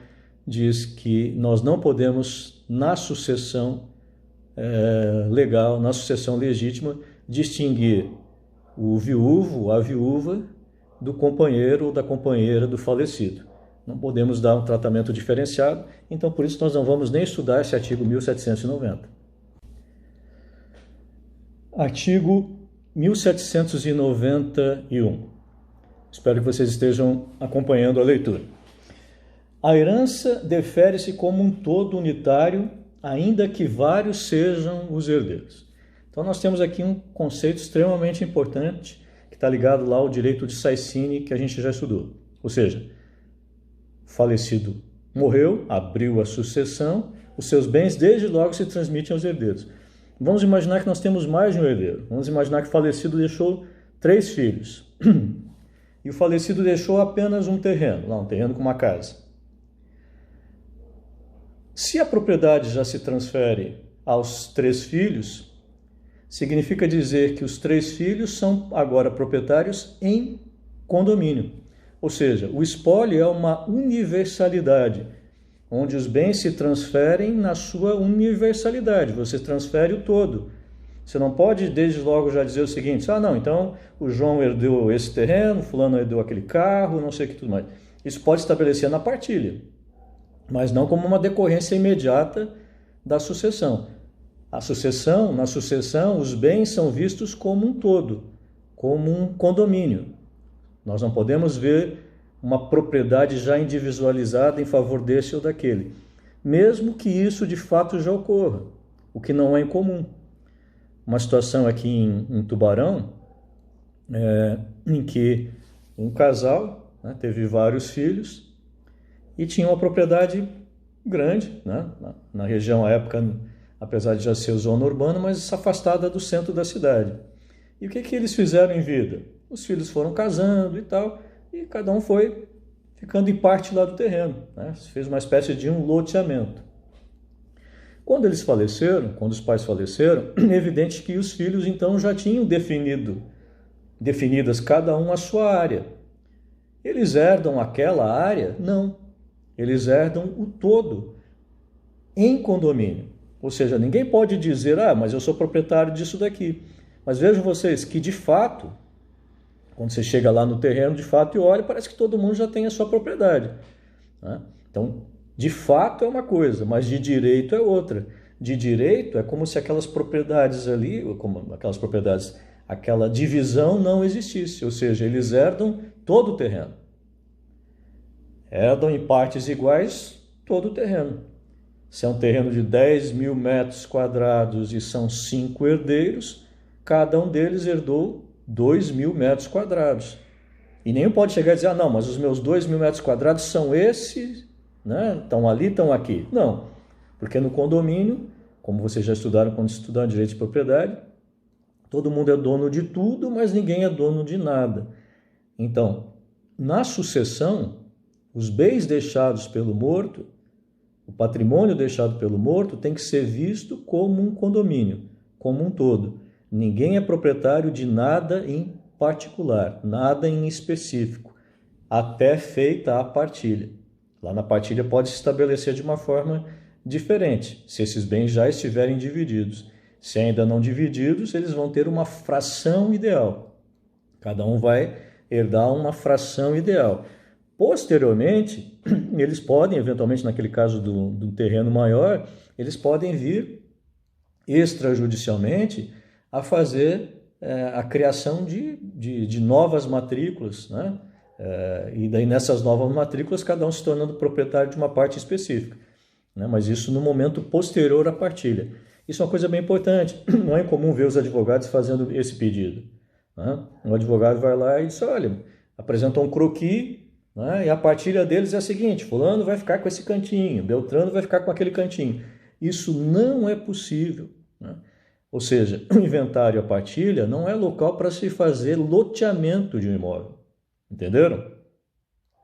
diz que nós não podemos, na sucessão legal, na sucessão legítima, distinguir o viúvo, a viúva, do companheiro ou da companheira do falecido. Não podemos dar um tratamento diferenciado, então por isso nós não vamos nem estudar esse artigo 1790. Artigo 1791. Espero que vocês estejam acompanhando a leitura. A herança defere-se como um todo unitário, ainda que vários sejam os herdeiros. Então nós temos aqui um conceito extremamente importante, que está ligado lá ao direito de Saicine, que a gente já estudou. Ou seja, o falecido morreu, abriu a sucessão, os seus bens desde logo se transmitem aos herdeiros. Vamos imaginar que nós temos mais de um herdeiro. Vamos imaginar que o falecido deixou 3 filhos. E o falecido deixou apenas um terreno, lá um terreno com uma casa. Se a propriedade já se transfere aos 3 filhos, significa dizer que os 3 filhos são agora proprietários em condomínio. Ou seja, o espólio é uma universalidade, onde os bens se transferem na sua universalidade. Você transfere o todo. Você não pode, desde logo, já dizer o seguinte, não, então o João herdou esse terreno, o fulano herdou aquele carro, não sei o que tudo mais. Isso pode estabelecer na partilha, mas não como uma decorrência imediata da sucessão. Na sucessão, os bens são vistos como um todo, como um condomínio. Nós não podemos ver uma propriedade já individualizada em favor desse ou daquele, mesmo que isso de fato já ocorra, o que não é incomum. Uma situação aqui em Tubarão, em que um casal teve vários filhos e tinha uma propriedade grande, na região à época, apesar de já ser zona urbana, mas afastada do centro da cidade. E o que eles fizeram em vida? Os filhos foram casando e tal, e cada um foi ficando em parte lá do terreno. Fez uma espécie de um loteamento. Quando eles faleceram, quando os pais faleceram, é evidente que os filhos então já tinham definido definidas cada um a sua área. Eles herdam aquela área? Não. Eles herdam o todo em condomínio. Ou seja, ninguém pode dizer, mas eu sou proprietário disso daqui. Mas vejam vocês que, de fato, quando você chega lá no terreno, de fato, e olha, parece que todo mundo já tem a sua propriedade, né? Então, de fato é uma coisa, mas de direito é outra. De direito é como se aquelas propriedades ali, aquela divisão não existisse. Ou seja, eles herdam todo o terreno. Herdam em partes iguais todo o terreno. Se é um terreno de 10 mil metros quadrados e são 5 herdeiros, cada um deles herdou 2 mil metros quadrados. E nenhum pode chegar e dizer, não, mas os meus 2 mil metros quadrados são esses, né? Estão ali, estão aqui. Não, porque no condomínio, como vocês já estudaram quando estudaram direito de propriedade, todo mundo é dono de tudo, mas ninguém é dono de nada. Então, na sucessão, os bens deixados pelo morto, o patrimônio deixado pelo morto tem que ser visto como um condomínio, como um todo. Ninguém é proprietário de nada em particular, nada em específico, até feita a partilha. Lá na partilha pode se estabelecer de uma forma diferente, se esses bens já estiverem divididos. Se ainda não divididos, eles vão ter uma fração ideal. Cada um vai herdar uma fração ideal. Posteriormente, eles podem, eventualmente naquele caso do terreno maior, eles podem vir extrajudicialmente a fazer a criação de novas matrículas, né? E daí nessas novas matrículas cada um se tornando proprietário de uma parte específica, né? Mas isso no momento posterior à partilha. Isso é uma coisa bem importante, não é incomum ver os advogados fazendo esse pedido, né? Um advogado vai lá e diz, olha, apresenta um croquis, né? E a partilha deles é a seguinte, fulano vai ficar com esse cantinho, Beltrano vai ficar com aquele cantinho. Isso não é possível, né? Ou seja, o inventário e a partilha não é local para se fazer loteamento de um imóvel. Entenderam?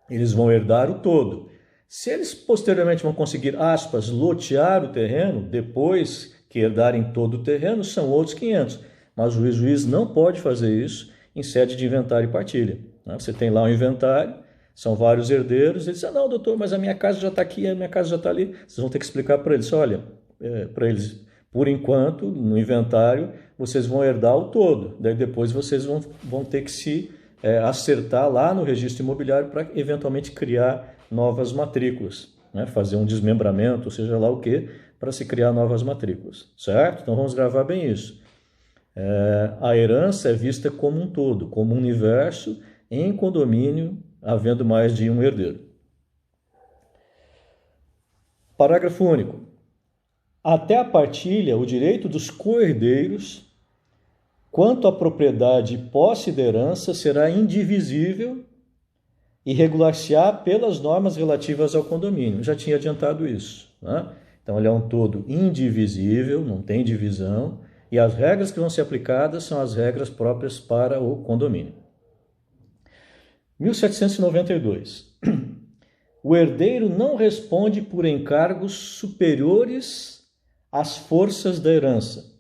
Eles vão herdar o todo. Se eles posteriormente vão conseguir, aspas, lotear o terreno, depois que herdarem todo o terreno, são outros 500. Mas o juiz não pode fazer isso em sede de inventário e partilha, né? Você tem lá um inventário, são vários herdeiros, eles dizem, não, doutor, mas a minha casa já está aqui, a minha casa já está ali. Vocês vão ter que explicar para eles, olha, para eles... Por enquanto, no inventário, vocês vão herdar o todo. Daí depois vocês vão ter que se acertar lá no registro imobiliário para eventualmente criar novas matrículas, né? Fazer um desmembramento, seja lá o que, para se criar novas matrículas. Certo? Então vamos gravar bem isso. A herança é vista como um todo, como um universo em condomínio, havendo mais de um herdeiro. Parágrafo único. Até a partilha, o direito dos co-herdeiros, quanto à propriedade e posse da herança, será indivisível e regular-se-á pelas normas relativas ao condomínio. Já tinha adiantado isso, né? Então, ele é um todo indivisível, não tem divisão, e as regras que vão ser aplicadas são as regras próprias para o condomínio. 1792. O herdeiro não responde por encargos superiores às forças da herança.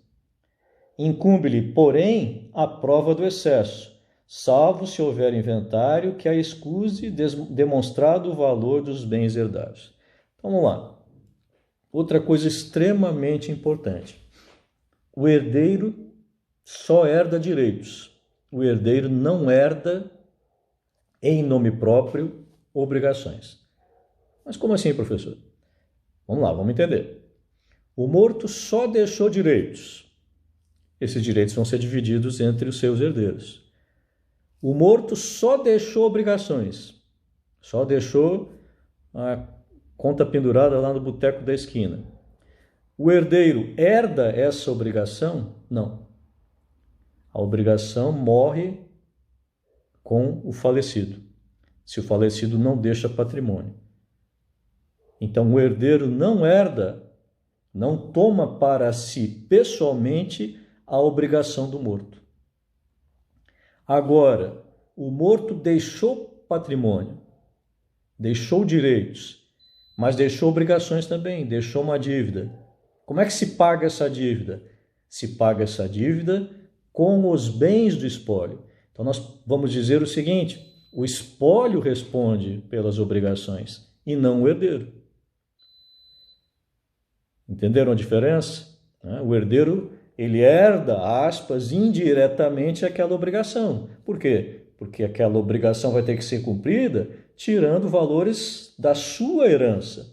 Incumbe-lhe, porém, a prova do excesso, salvo se houver inventário que a escuse demonstrado o valor dos bens herdados. Então, vamos lá. Outra coisa extremamente importante. O herdeiro só herda direitos. O herdeiro não herda, em nome próprio, obrigações. Mas como assim, professor? Vamos lá, vamos entender. O morto só deixou direitos. Esses direitos vão ser divididos entre os seus herdeiros. O morto só deixou obrigações. Só deixou a conta pendurada lá no boteco da esquina. O herdeiro herda essa obrigação? Não. A obrigação morre com o falecido, se o falecido não deixa patrimônio. Então, o herdeiro não herda, não toma para si pessoalmente a obrigação do morto. Agora, o morto deixou patrimônio, deixou direitos, mas deixou obrigações também, deixou uma dívida. Como é que se paga essa dívida? Se paga essa dívida com os bens do espólio. Então nós vamos dizer o seguinte: o espólio responde pelas obrigações e não o herdeiro. Entenderam a diferença? O herdeiro, ele herda, aspas, indiretamente aquela obrigação. Por quê? Porque aquela obrigação vai ter que ser cumprida tirando valores da sua herança.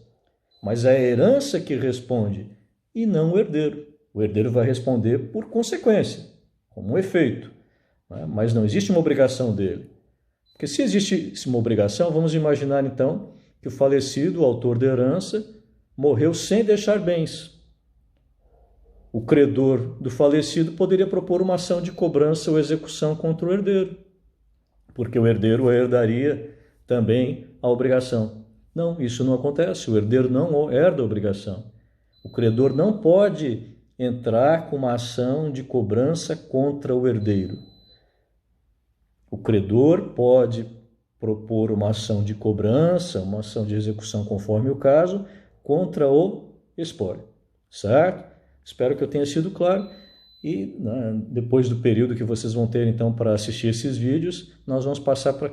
Mas é a herança que responde e não o herdeiro. O herdeiro vai responder por consequência, como um efeito. Mas não existe uma obrigação dele. Porque se existe uma obrigação, vamos imaginar então que o falecido, o autor da herança, morreu sem deixar bens. O credor do falecido poderia propor uma ação de cobrança ou execução contra o herdeiro, porque o herdeiro herdaria também a obrigação. Não, isso não acontece, o herdeiro não herda a obrigação. O credor não pode entrar com uma ação de cobrança contra o herdeiro. O credor pode propor uma ação de cobrança, uma ação de execução conforme o caso, contra o espólio, certo? Espero que eu tenha sido claro e depois do período que vocês vão ter então para assistir esses vídeos, nós vamos passar para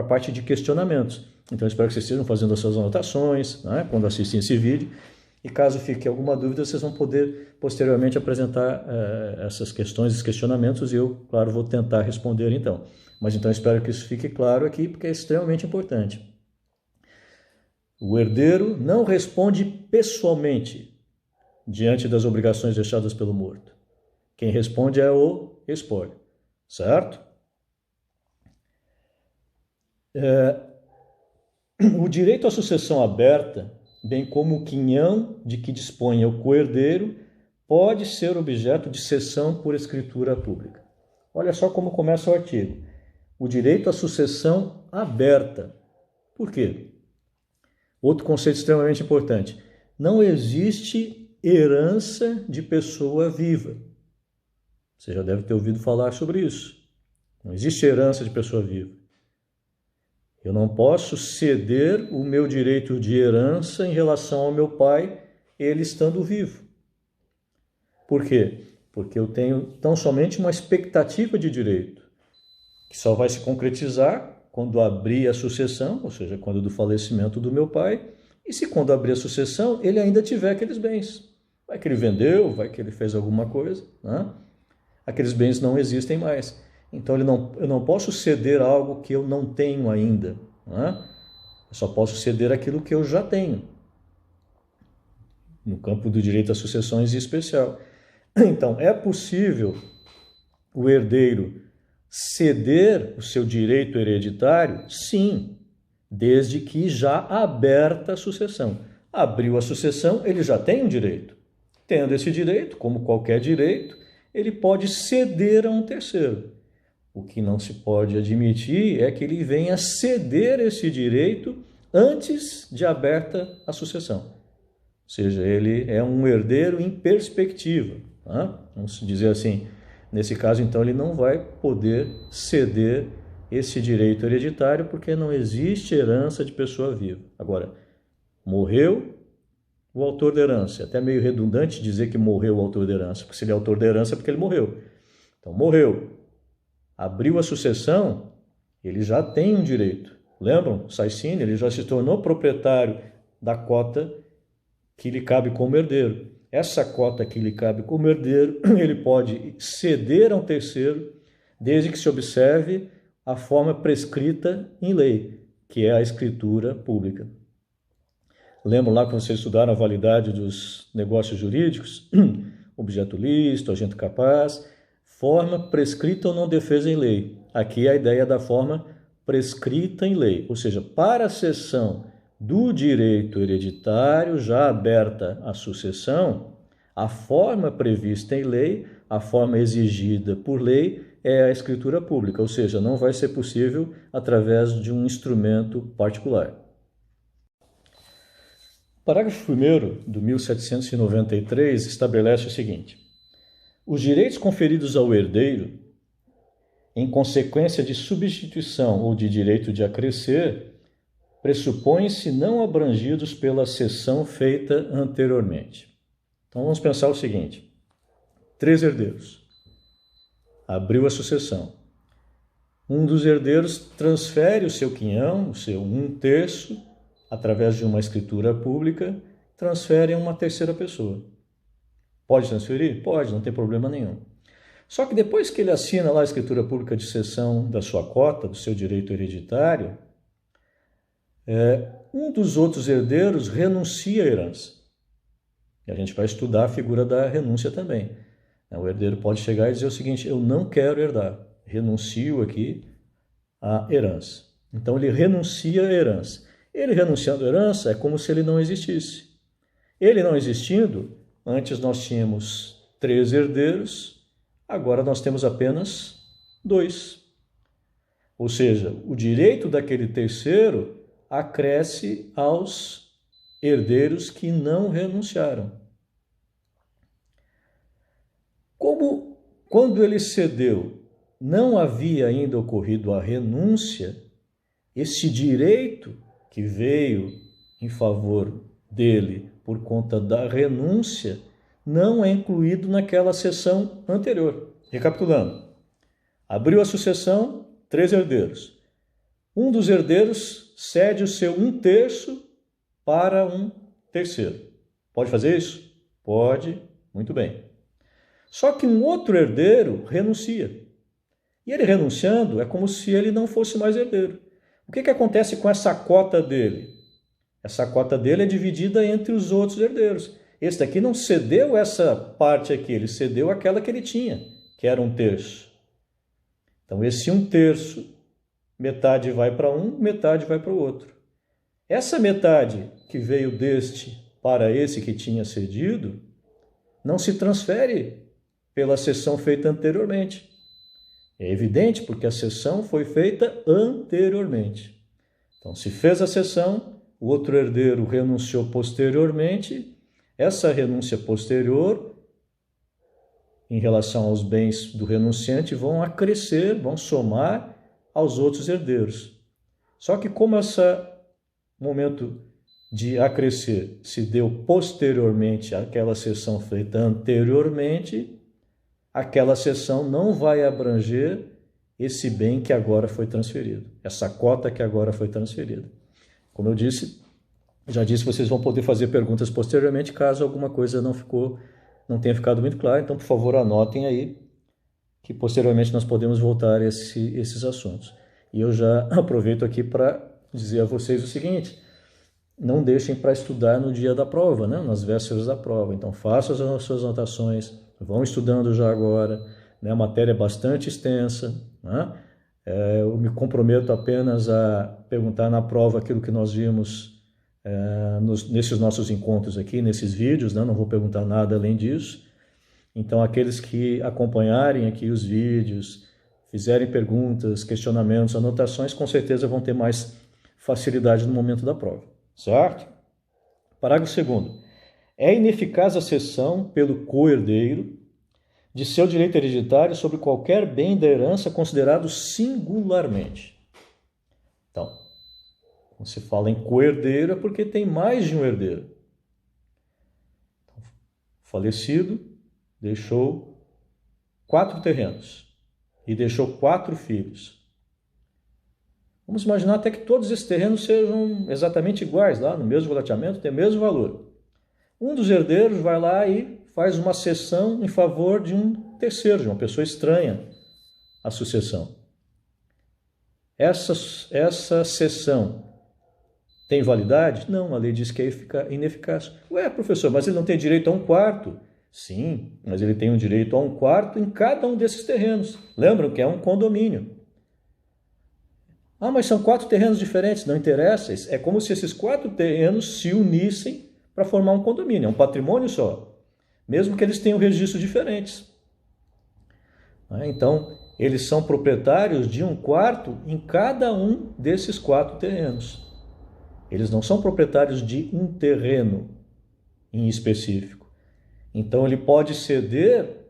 a parte de questionamentos. Então espero que vocês estejam fazendo as suas anotações, quando assistem esse vídeo, e caso fique alguma dúvida, vocês vão poder posteriormente apresentar essas questões, esses questionamentos, e eu, claro, vou tentar responder então. Mas então espero que isso fique claro aqui, porque é extremamente importante. O herdeiro não responde pessoalmente diante das obrigações deixadas pelo morto. Quem responde é o espólio, certo? O direito à sucessão aberta, bem como o quinhão de que dispõe o coerdeiro, pode ser objeto de cessão por escritura pública. Olha só como começa o artigo. O direito à sucessão aberta. Por quê? Outro conceito extremamente importante. Não existe herança de pessoa viva. Você já deve ter ouvido falar sobre isso. Não existe herança de pessoa viva. Eu não posso ceder o meu direito de herança em relação ao meu pai, ele estando vivo. Por quê? Porque eu tenho tão somente uma expectativa de direito, que só vai se concretizar quando abrir a sucessão, ou seja, quando do falecimento do meu pai, e se quando abrir a sucessão ele ainda tiver aqueles bens. Vai que ele vendeu, vai que ele fez alguma coisa, aqueles bens não existem mais. Então eu não posso ceder algo que eu não tenho ainda. Eu só posso ceder aquilo que eu já tenho. No campo do direito às sucessões em especial. Então, é possível o herdeiro ceder o seu direito hereditário? Sim, desde que já aberta a sucessão. Abriu a sucessão, ele já tem um direito. Tendo esse direito, como qualquer direito, ele pode ceder a um terceiro. O que não se pode admitir é que ele venha ceder esse direito antes de aberta a sucessão. Ou seja, ele é um herdeiro em perspectiva. Vamos dizer assim. Nesse caso, então, ele não vai poder ceder esse direito hereditário porque não existe herança de pessoa viva. Agora, morreu o autor da herança. É até meio redundante dizer que morreu o autor da herança, porque se ele é autor da herança é porque ele morreu. Então, morreu. Abriu a sucessão, ele já tem um direito. Lembram? Saicine, ele já se tornou proprietário da cota que lhe cabe como herdeiro. Essa cota que lhe cabe como herdeiro, ele pode ceder a um terceiro, desde que se observe a forma prescrita em lei, que é a escritura pública. Lembram lá quando vocês estudaram a validade dos negócios jurídicos? Objeto lícito, agente capaz, forma prescrita ou não defesa em lei. Aqui é a ideia da forma prescrita em lei, ou seja, para a cessão do direito hereditário, já aberta a sucessão, a forma prevista em lei, a forma exigida por lei, é a escritura pública, ou seja, não vai ser possível através de um instrumento particular. O parágrafo 1º do 1793 estabelece o seguinte: os direitos conferidos ao herdeiro, em consequência de substituição ou de direito de acrescer, pressupõem-se não abrangidos pela cessão feita anteriormente. Então vamos pensar o seguinte: 3 herdeiros. Abriu a sucessão. um dos herdeiros transfere o seu quinhão, o seu 1/3, através de uma escritura pública, transfere a uma terceira pessoa. Pode transferir? Pode, não tem problema nenhum. Só que depois que ele assina lá a escritura pública de cessão da sua cota, do seu direito hereditário, um dos outros herdeiros renuncia à herança. E a gente vai estudar a figura da renúncia também. O herdeiro pode chegar e dizer o seguinte: eu não quero herdar, renuncio aqui à herança. Então ele renuncia à herança. Ele renunciando à herança é como se ele não existisse. Ele não existindo, antes nós tínhamos 3 herdeiros, agora nós temos apenas 2. Ou seja, o direito daquele terceiro acresce aos herdeiros que não renunciaram. Como quando ele cedeu não havia ainda ocorrido a renúncia, esse direito que veio em favor dele por conta da renúncia não é incluído naquela sessão anterior. Recapitulando, abriu a sucessão, 3 herdeiros. Um dos herdeiros cede o seu 1/3 para um terceiro. Pode fazer isso? Pode, muito bem. Só que um outro herdeiro renuncia. E ele renunciando é como se ele não fosse mais herdeiro. O que acontece com essa cota dele? Essa cota dele é dividida entre os outros herdeiros. Esse daqui não cedeu essa parte aqui, ele cedeu aquela que ele tinha, que era 1/3. Então esse 1/3, metade vai para um, metade vai para o outro. Essa metade que veio deste para esse que tinha cedido, não se transfere pela cessão feita anteriormente. É evidente porque a cessão foi feita anteriormente. Então, se fez a cessão, o outro herdeiro renunciou posteriormente, essa renúncia posterior, em relação aos bens do renunciante, vão acrescer, vão somar aos outros herdeiros. Só que como esse momento de acrescer se deu posteriormente àquela cessão feita anteriormente, aquela cessão não vai abranger esse bem que agora foi transferido, essa cota que agora foi transferida. Como eu disse, já disse, vocês vão poder fazer perguntas posteriormente, caso alguma coisa não tenha ficado muito clara. Então, por favor, anotem aí, que posteriormente nós podemos voltar a esses assuntos. E eu já aproveito aqui para dizer a vocês o seguinte: não deixem para estudar no dia da prova, né? Nas vésperas da prova. Então, façam as suas anotações, vão estudando já agora, né? A matéria é bastante extensa, né? Eu me comprometo apenas a perguntar na prova aquilo que nós vimos nesses nossos encontros aqui, nesses vídeos, né? Não vou perguntar nada além disso. Então, aqueles que acompanharem aqui os vídeos, fizerem perguntas, questionamentos, anotações, com certeza vão ter mais facilidade no momento da prova, certo? Parágrafo 2º. É ineficaz a cessão pelo coerdeiro de seu direito hereditário sobre qualquer bem da herança considerado singularmente. Então, quando se fala em coerdeiro é porque tem mais de um herdeiro. Então, falecido deixou 4 terrenos e deixou 4 filhos. Vamos imaginar até que todos esses terrenos sejam exatamente iguais, lá no mesmo loteamento, tem o mesmo valor. Um dos herdeiros vai lá e faz uma cessão em favor de um terceiro, de uma pessoa estranha à sucessão. Essa cessão tem validade? Não, a lei diz que é ineficaz. Ué, professor, mas ele não tem direito a 1/4? Sim, mas ele tem um direito a 1/4 em cada um desses terrenos. Lembram que é um condomínio. Ah, mas são 4 terrenos diferentes, não interessa. É como se esses 4 terrenos se unissem para formar um condomínio, é um patrimônio só, mesmo que eles tenham registros diferentes. Então, eles são proprietários de 1/4 em cada um desses 4 terrenos. Eles não são proprietários de um terreno em específico. Então, ele pode ceder,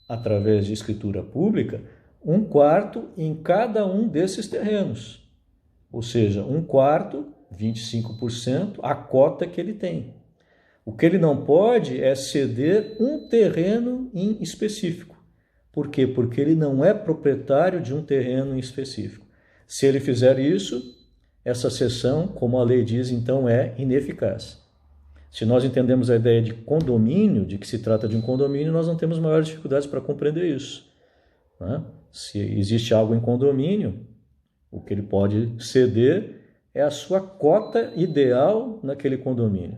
através de escritura pública, 1/4 em cada um desses terrenos. Ou seja, 1/4, 25%, a cota que ele tem. O que ele não pode é ceder um terreno em específico. Por quê? Porque ele não é proprietário de um terreno em específico. Se ele fizer isso, essa cessão, como a lei diz, então é ineficaz. Se nós entendemos a ideia de condomínio, de que se trata de um condomínio, nós não temos maiores dificuldades para compreender isso, né? Se existe algo em condomínio, o que ele pode ceder é a sua cota ideal naquele condomínio.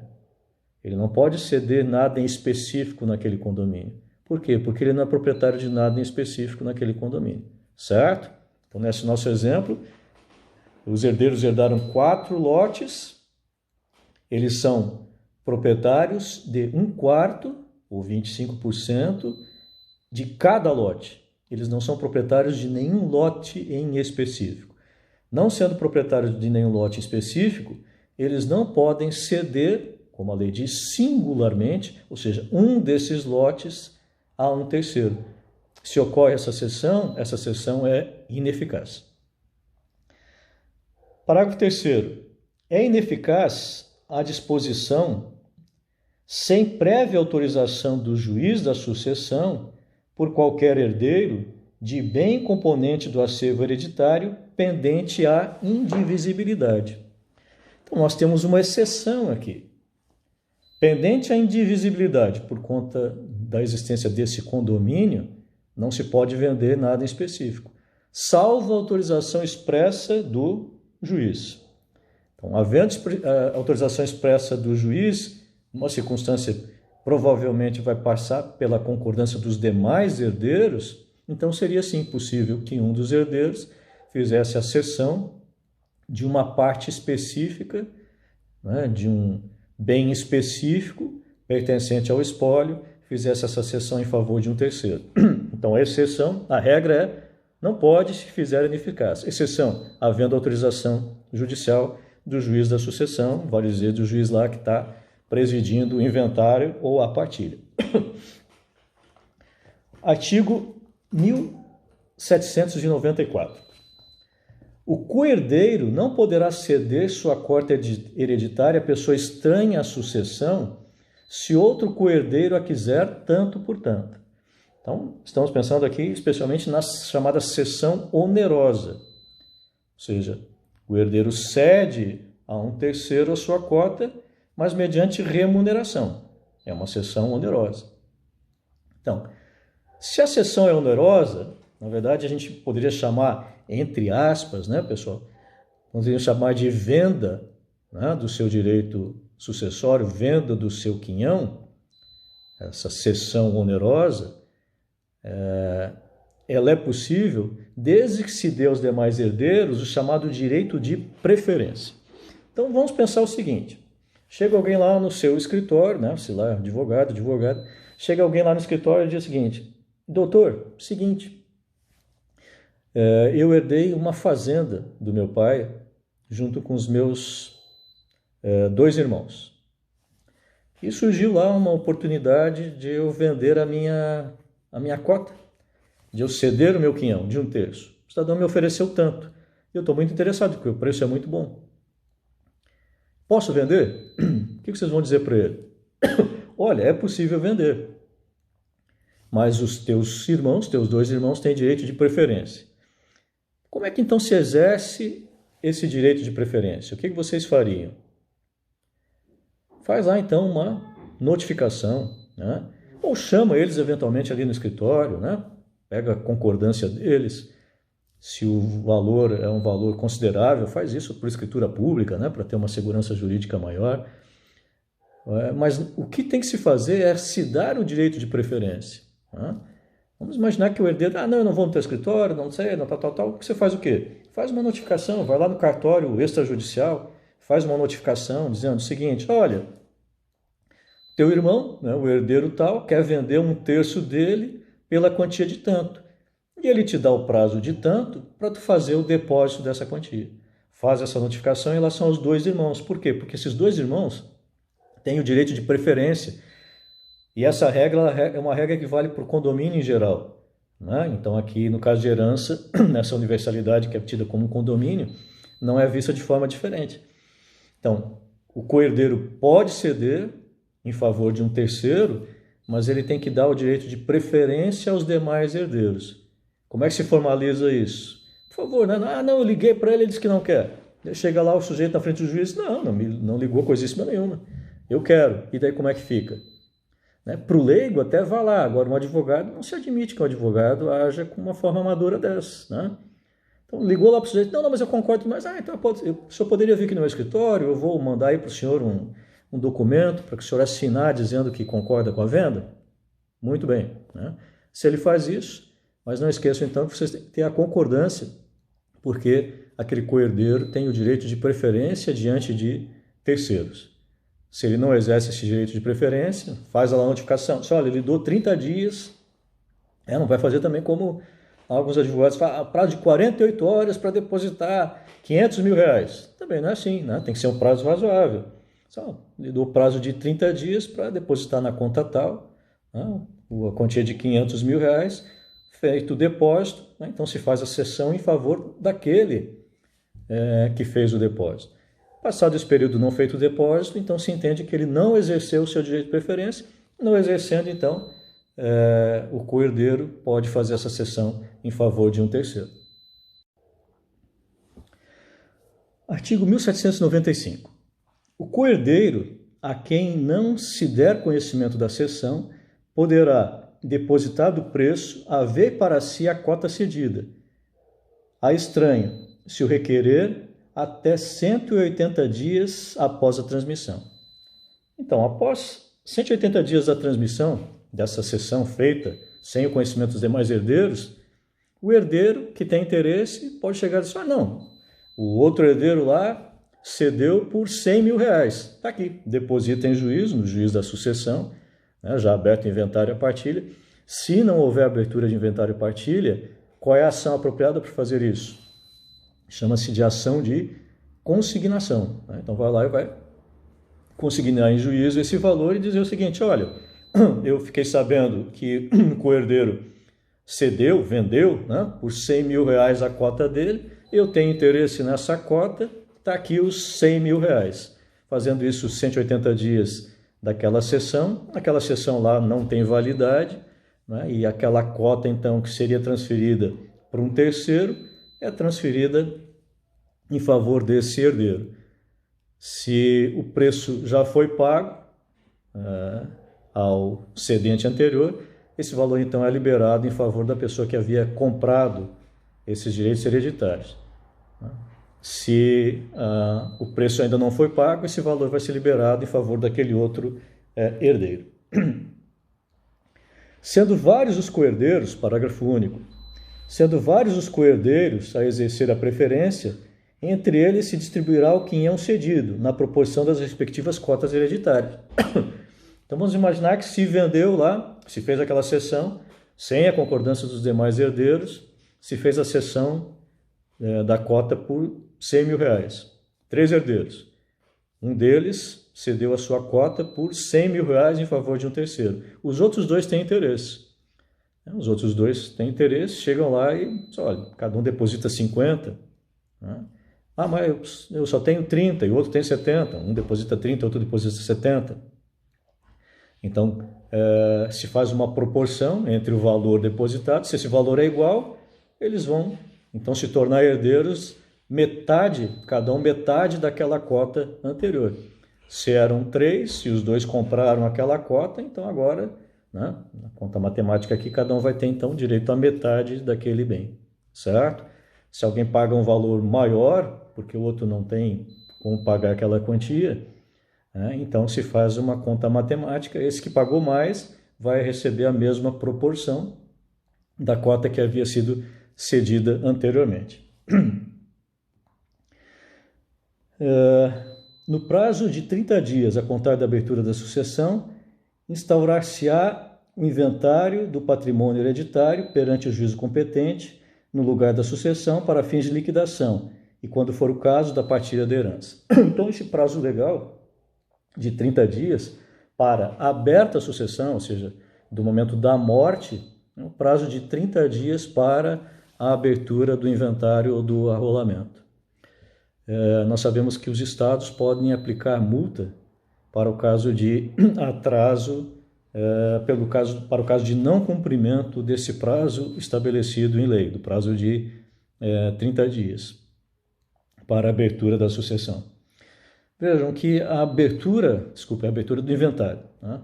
Ele não pode ceder nada em específico naquele condomínio. Por quê? Porque ele não é proprietário de nada em específico naquele condomínio, certo? Então, nesse nosso exemplo, os herdeiros herdaram 4 lotes, eles são proprietários de 1/4, ou 25%, de cada lote. Eles não são proprietários de nenhum lote em específico. Não sendo proprietários de nenhum lote específico, eles não podem ceder, como a lei diz, singularmente, ou seja, um desses lotes a um terceiro. Se ocorre essa cessão é ineficaz. Parágrafo 3º. É ineficaz a disposição sem prévia autorização do juiz da sucessão por qualquer herdeiro de bem componente do acervo hereditário pendente à indivisibilidade. Então, nós temos uma exceção aqui. Pendente à indivisibilidade, por conta da existência desse condomínio, não se pode vender nada em específico, salvo a autorização expressa do juiz. Então, havendo a autorização expressa do juiz, uma circunstância provavelmente vai passar pela concordância dos demais herdeiros, então seria sim possível que um dos herdeiros fizesse a cessão de uma parte específica, né, de um bem específico pertencente ao espólio, fizesse essa cessão em favor de um terceiro. Então, a exceção, a regra é, não pode se fizer ineficaz. Exceção, havendo autorização judicial do juiz da sucessão, vale dizer, do juiz lá que está presidindo o inventário ou a partilha. Artigo 1794. O coerdeiro não poderá ceder sua cota hereditária a pessoa estranha à sucessão se outro coerdeiro a quiser tanto por tanto. Então, estamos pensando aqui especialmente na chamada cessão onerosa. Ou seja, o herdeiro cede a um terceiro a sua cota, mas mediante remuneração. É uma cessão onerosa. Então, se a cessão é onerosa, na verdade a gente poderia chamar, entre aspas, né, pessoal? Poderia chamar de venda, né, do seu direito sucessório, venda do seu quinhão, essa cessão onerosa, ela é possível desde que se dê aos demais herdeiros o chamado direito de preferência. Então vamos pensar o seguinte: chega alguém lá no seu escritório, né, sei lá, advogado, chega alguém lá no escritório e diz o seguinte: doutor, seguinte, eu herdei uma fazenda do meu pai junto com os meus 2 irmãos. E surgiu lá uma oportunidade de eu vender a minha cota, de eu ceder o meu quinhão de 1/3. O cidadão me ofereceu tanto. Eu estou muito interessado, porque o preço é muito bom. Posso vender? O que vocês vão dizer para ele? Olha, é possível vender, mas os teus 2 irmãos, têm direito de preferência. Como é que então se exerce esse direito de preferência? O que vocês fariam? Faz lá então uma notificação, né? Ou chama eles eventualmente ali no escritório, né? Pega a concordância deles. Se o valor é um valor considerável, faz isso por escritura pública, né? Para ter uma segurança jurídica maior. Mas o que tem que se fazer é se dar o direito de preferência, né? Vamos imaginar que o herdeiro, não, eu não vou no teu escritório, não sei, não, tal. Você faz o quê? Faz uma notificação, vai lá no cartório extrajudicial, faz uma notificação dizendo o seguinte: olha, teu irmão, né, o herdeiro tal, quer vender 1/3 dele pela quantia de tanto. E ele te dá o prazo de tanto para tu fazer o depósito dessa quantia. Faz essa notificação em relação aos 2 irmãos. Por quê? Porque esses 2 irmãos têm o direito de preferência. E essa regra é uma regra que vale para o condomínio em geral, né? Então aqui no caso de herança, nessa universalidade que é tida como um condomínio, não é vista de forma diferente. Então, o coerdeiro pode ceder em favor de um terceiro mas ele tem que dar o direito de preferência aos demais herdeiros. Como é que se formaliza isso? Por favor, né? Ah, não, eu liguei para ele, ele disse que não quer. Chega lá o sujeito na frente do juiz, não ligou coisíssima nenhuma. Eu quero. E daí como é que fica? Né? Para o leigo até vai lá. Agora um advogado, não se admite que um advogado haja com uma forma amadora dessa. Né? Então ligou lá para o sujeito, não, mas eu concordo, mas então o senhor poderia vir aqui no meu escritório, eu vou mandar aí para o senhor um documento para que o senhor assinar dizendo que concorda com a venda? Muito bem. Né? Se ele faz isso, mas não esqueçam então que vocês têm que ter a concordância, porque aquele coerdeiro tem o direito de preferência diante de terceiros. Se ele não exerce esse direito de preferência, faz a notificação. Olha, ele deu 30 dias, não vai fazer também como alguns advogados falam, prazo de 48 horas para depositar 500 mil reais. Também não é assim, né? Tem que ser um prazo razoável. Ele deu prazo de 30 dias para depositar na conta tal, né? A quantia de 500 mil reais, feito o depósito, né? Então se faz a cessão em favor daquele que fez o depósito. Passado esse período não feito o depósito, então se entende que ele não exerceu o seu direito de preferência, não exercendo, então, o coerdeiro pode fazer essa cessão em favor de um terceiro. Artigo 1795. O coerdeiro, a quem não se der conhecimento da cessão, poderá depositar do preço haver para si a cota cedida, a estranho, se o requerer, até 180 dias após a transmissão. Então, após 180 dias da transmissão, dessa cessão feita sem o conhecimento dos demais herdeiros, o herdeiro que tem interesse pode chegar e dizer, não, o outro herdeiro lá cedeu por 100 mil reais. Está aqui, deposita em juízo, no juízo da sucessão, né, já aberto inventário e partilha. Se não houver abertura de inventário e partilha, qual é a ação apropriada para fazer isso? Chama-se de ação de consignação. Né? Então vai lá e vai consignar em juízo esse valor e dizer o seguinte, olha, eu fiquei sabendo que o coerdeiro cedeu, vendeu, né, por 100 mil reais a cota dele, eu tenho interesse nessa cota, está aqui os 100 mil reais. Fazendo isso 180 dias daquela sessão, aquela sessão lá não tem validade, né, e aquela cota então que seria transferida para um terceiro, é transferida em favor desse herdeiro. Se o preço já foi pago ao cedente anterior, esse valor então é liberado em favor da pessoa que havia comprado esses direitos hereditários. Se o preço ainda não foi pago, esse valor vai ser liberado em favor daquele outro herdeiro. Sendo vários os coherdeiros, parágrafo único, sendo vários os coherdeiros a exercer a preferência, entre eles se distribuirá o quinhão cedido, na proporção das respectivas cotas hereditárias. Então vamos imaginar que se vendeu lá, se fez aquela cessão, sem a concordância dos demais herdeiros, se fez a cessão da cota por 100 mil reais. 3 herdeiros. Um deles cedeu a sua cota por 100 mil reais em favor de um terceiro. Os outros dois têm interesse. Os outros dois têm interesse, chegam lá e dizem, olha, cada um deposita 50. Né? Mas eu só tenho 30 e o outro tem 70. Um deposita 30, outro deposita 70. Então, se faz uma proporção entre o valor depositado. Se esse valor é igual, eles vão, então, se tornar herdeiros metade, cada um metade daquela cota anterior. Se eram 3, se os dois compraram aquela cota, então agora... né? Na conta matemática aqui, cada um vai ter, então, direito a metade daquele bem, certo? Se alguém paga um valor maior, porque o outro não tem como pagar aquela quantia, né? Então se faz uma conta matemática, esse que pagou mais vai receber a mesma proporção da cota que havia sido cedida anteriormente. No prazo de 30 dias a contar da abertura da sucessão, instaurar-se-á o inventário do patrimônio hereditário perante o juízo competente no lugar da sucessão para fins de liquidação e, quando for o caso, da partilha da herança. Então, esse prazo legal de 30 dias para aberta a sucessão, ou seja, do momento da morte, um prazo de 30 dias para a abertura do inventário ou do arrolamento. Nós sabemos que os estados podem aplicar multa para o caso de atraso para o caso de não cumprimento desse prazo estabelecido em lei, do prazo de 30 dias para a abertura da sucessão. Vejam que a abertura do inventário. Tá?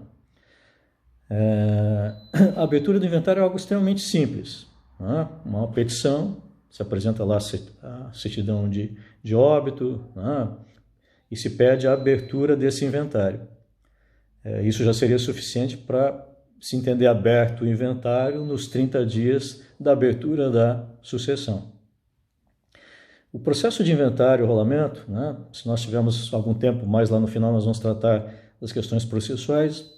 A abertura do inventário é algo extremamente simples. Tá? Uma petição, se apresenta lá a certidão de óbito, tá? E se pede a abertura desse inventário. Isso já seria suficiente para se entender aberto o inventário nos 30 dias da abertura da sucessão. O processo de inventário e rolamento, né, se nós tivermos algum tempo mais lá no final, nós vamos tratar das questões processuais,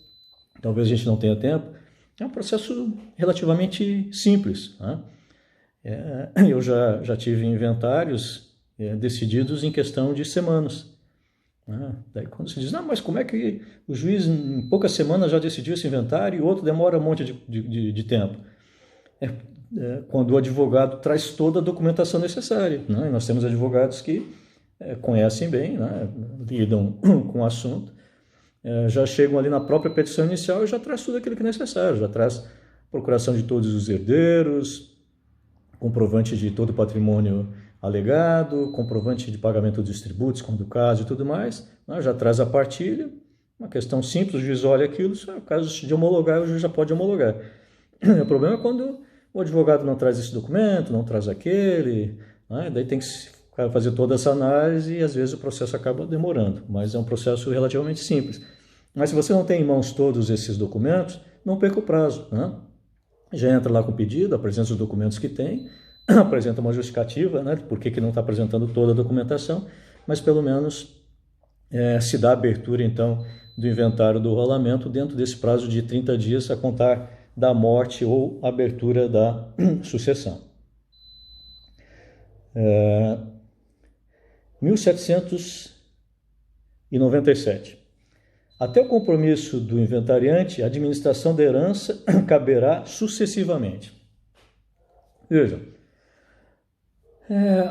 talvez a gente não tenha tempo, é um processo relativamente simples. Né? Eu já tive inventários decididos em questão de semanas. Daí quando se diz, não, mas como é que o juiz em poucas semanas já decidiu esse inventário e o outro demora um monte de tempo? Quando o advogado traz toda a documentação necessária. Né? Nós temos advogados que conhecem bem, né? Lidam com o assunto, já chegam ali na própria petição inicial e já traz tudo aquilo que é necessário, já traz procuração de todos os herdeiros, comprovante de todo o patrimônio alegado, comprovante de pagamento dos tributos, quando o caso e tudo mais, né? Já traz a partilha, uma questão simples, o juiz olha aquilo, se é o caso de homologar, o juiz já pode homologar. O problema é quando o advogado não traz esse documento, não traz aquele, né? Daí tem que fazer toda essa análise e às vezes o processo acaba demorando, mas é um processo relativamente simples. Mas se você não tem em mãos todos esses documentos, não perca o prazo. Né? Já entra lá com o pedido, apresenta os documentos que tem, apresenta uma justificativa, né, por que não está apresentando toda a documentação, mas pelo menos se dá abertura, então, do inventário do rolamento dentro desse prazo de 30 dias a contar da morte ou abertura da sucessão. 1797. Até o compromisso do inventariante, a administração da herança caberá sucessivamente. Vejam,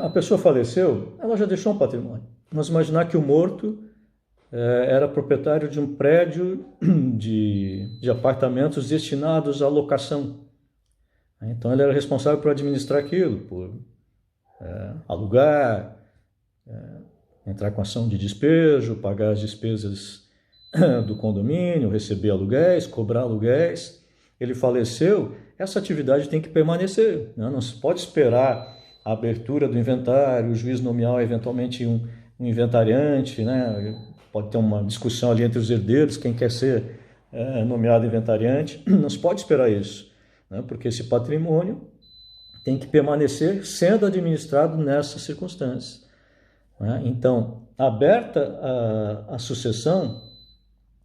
a pessoa faleceu, ela já deixou um patrimônio. Vamos imaginar que o morto era proprietário de um prédio de apartamentos destinados à locação. Então ele era responsável por administrar aquilo, por alugar, entrar com ação de despejo, pagar as despesas do condomínio, receber aluguéis, cobrar aluguéis. Ele faleceu, essa atividade tem que permanecer. Né? Não se pode esperar a abertura do inventário, o juiz nomear eventualmente um inventariante, né? Pode ter uma discussão ali entre os herdeiros, quem quer ser nomeado inventariante. Não se pode esperar isso, né? Porque esse patrimônio tem que permanecer sendo administrado nessas circunstâncias. Né? Então, aberta a sucessão,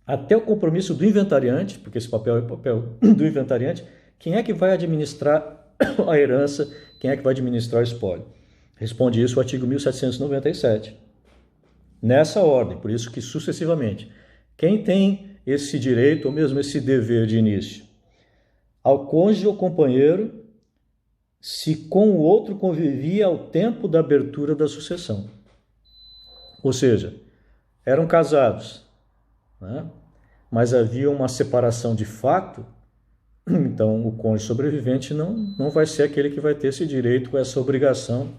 até o compromisso do inventariante, porque esse papel é o papel do inventariante, quem é que vai administrar a herança, quem é que vai administrar o espólio? Responde isso o artigo 1797. Nessa ordem, por isso que sucessivamente. Quem tem esse direito, ou mesmo esse dever de início? Ao cônjuge ou companheiro, se com o outro convivia ao tempo da abertura da sucessão. Ou seja, eram casados, né? Mas havia uma separação de fato, então o cônjuge sobrevivente não vai ser aquele que vai ter esse direito com essa obrigação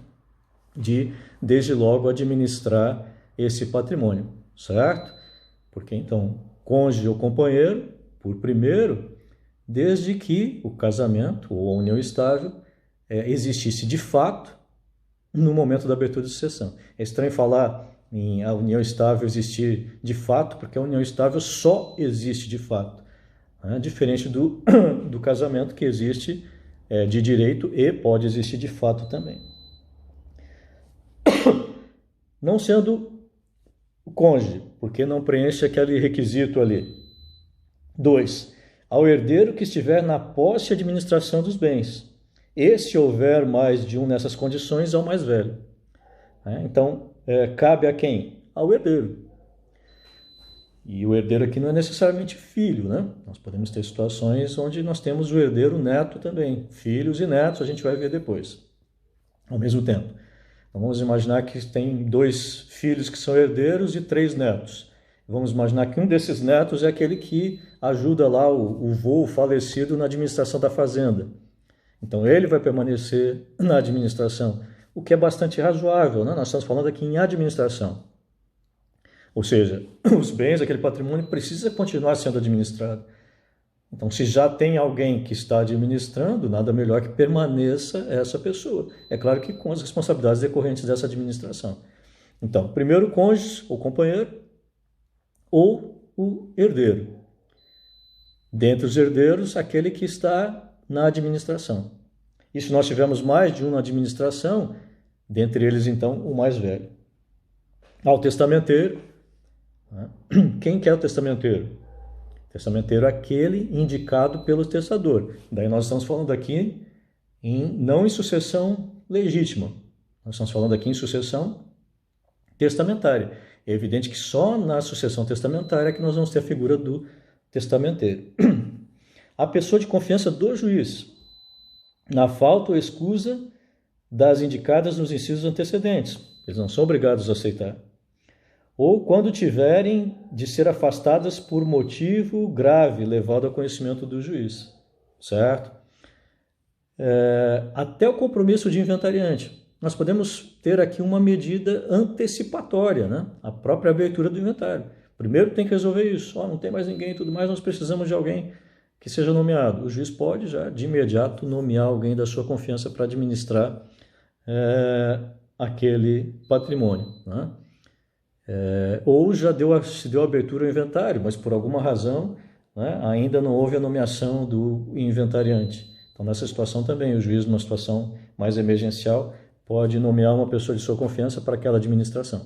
de, desde logo, administrar esse patrimônio, certo? Porque então, cônjuge ou companheiro, por primeiro, desde que o casamento ou a união estável existisse de fato no momento da abertura de sucessão. É estranho falar em a união estável existir de fato, porque a união estável só existe de fato, né? Diferente do casamento, que existe de direito e pode existir de fato também. Não sendo o cônjuge, porque não preenche aquele requisito ali. 2. Ao herdeiro que estiver na posse e administração dos bens. E se houver mais de um nessas condições, ao mais velho. Então, cabe a quem? Ao herdeiro. E o herdeiro aqui não é necessariamente filho, né? Nós podemos ter situações onde nós temos o herdeiro neto também. Filhos e netos a gente vai ver depois, ao mesmo tempo. Então, vamos imaginar que tem 2 filhos que são herdeiros e 3 netos. Vamos imaginar que um desses netos é aquele que ajuda lá o vô falecido na administração da fazenda. Então ele vai permanecer na administração, o que é bastante razoável, né? Nós estamos falando aqui em administração. Ou seja, os bens, aquele patrimônio precisa continuar sendo administrado. Então, se já tem alguém que está administrando, nada melhor que permaneça essa pessoa. É claro que com as responsabilidades decorrentes dessa administração. Então, primeiro o cônjuge ou companheiro ou o herdeiro. Dentre os herdeiros, aquele que está na administração. E se nós tivermos mais de um na administração, dentre eles, então, o mais velho. Ao testamenteiro. Quem que é o testamenteiro? Testamenteiro é aquele indicado pelo testador. Daí nós estamos falando aqui não em sucessão legítima. Nós estamos falando aqui em sucessão testamentária. É evidente que só na sucessão testamentária é que nós vamos ter a figura do testamenteiro. A pessoa de confiança do juiz, na falta ou escusa das indicadas nos incisos antecedentes. Eles não são obrigados a aceitar. Ou quando tiverem de ser afastadas por motivo grave levado ao conhecimento do juiz, certo? Até o compromisso de inventariante. Nós podemos ter aqui uma medida antecipatória, né? A própria abertura do inventário. Primeiro tem que resolver isso. Não tem mais ninguém e tudo mais, nós precisamos de alguém que seja nomeado. O juiz pode já, de imediato, nomear alguém da sua confiança para administrar aquele patrimônio, né? Ou já se deu abertura ao inventário, mas por alguma razão, né, ainda não houve a nomeação do inventariante. Então, nessa situação também, o juiz, numa situação mais emergencial, pode nomear uma pessoa de sua confiança para aquela administração.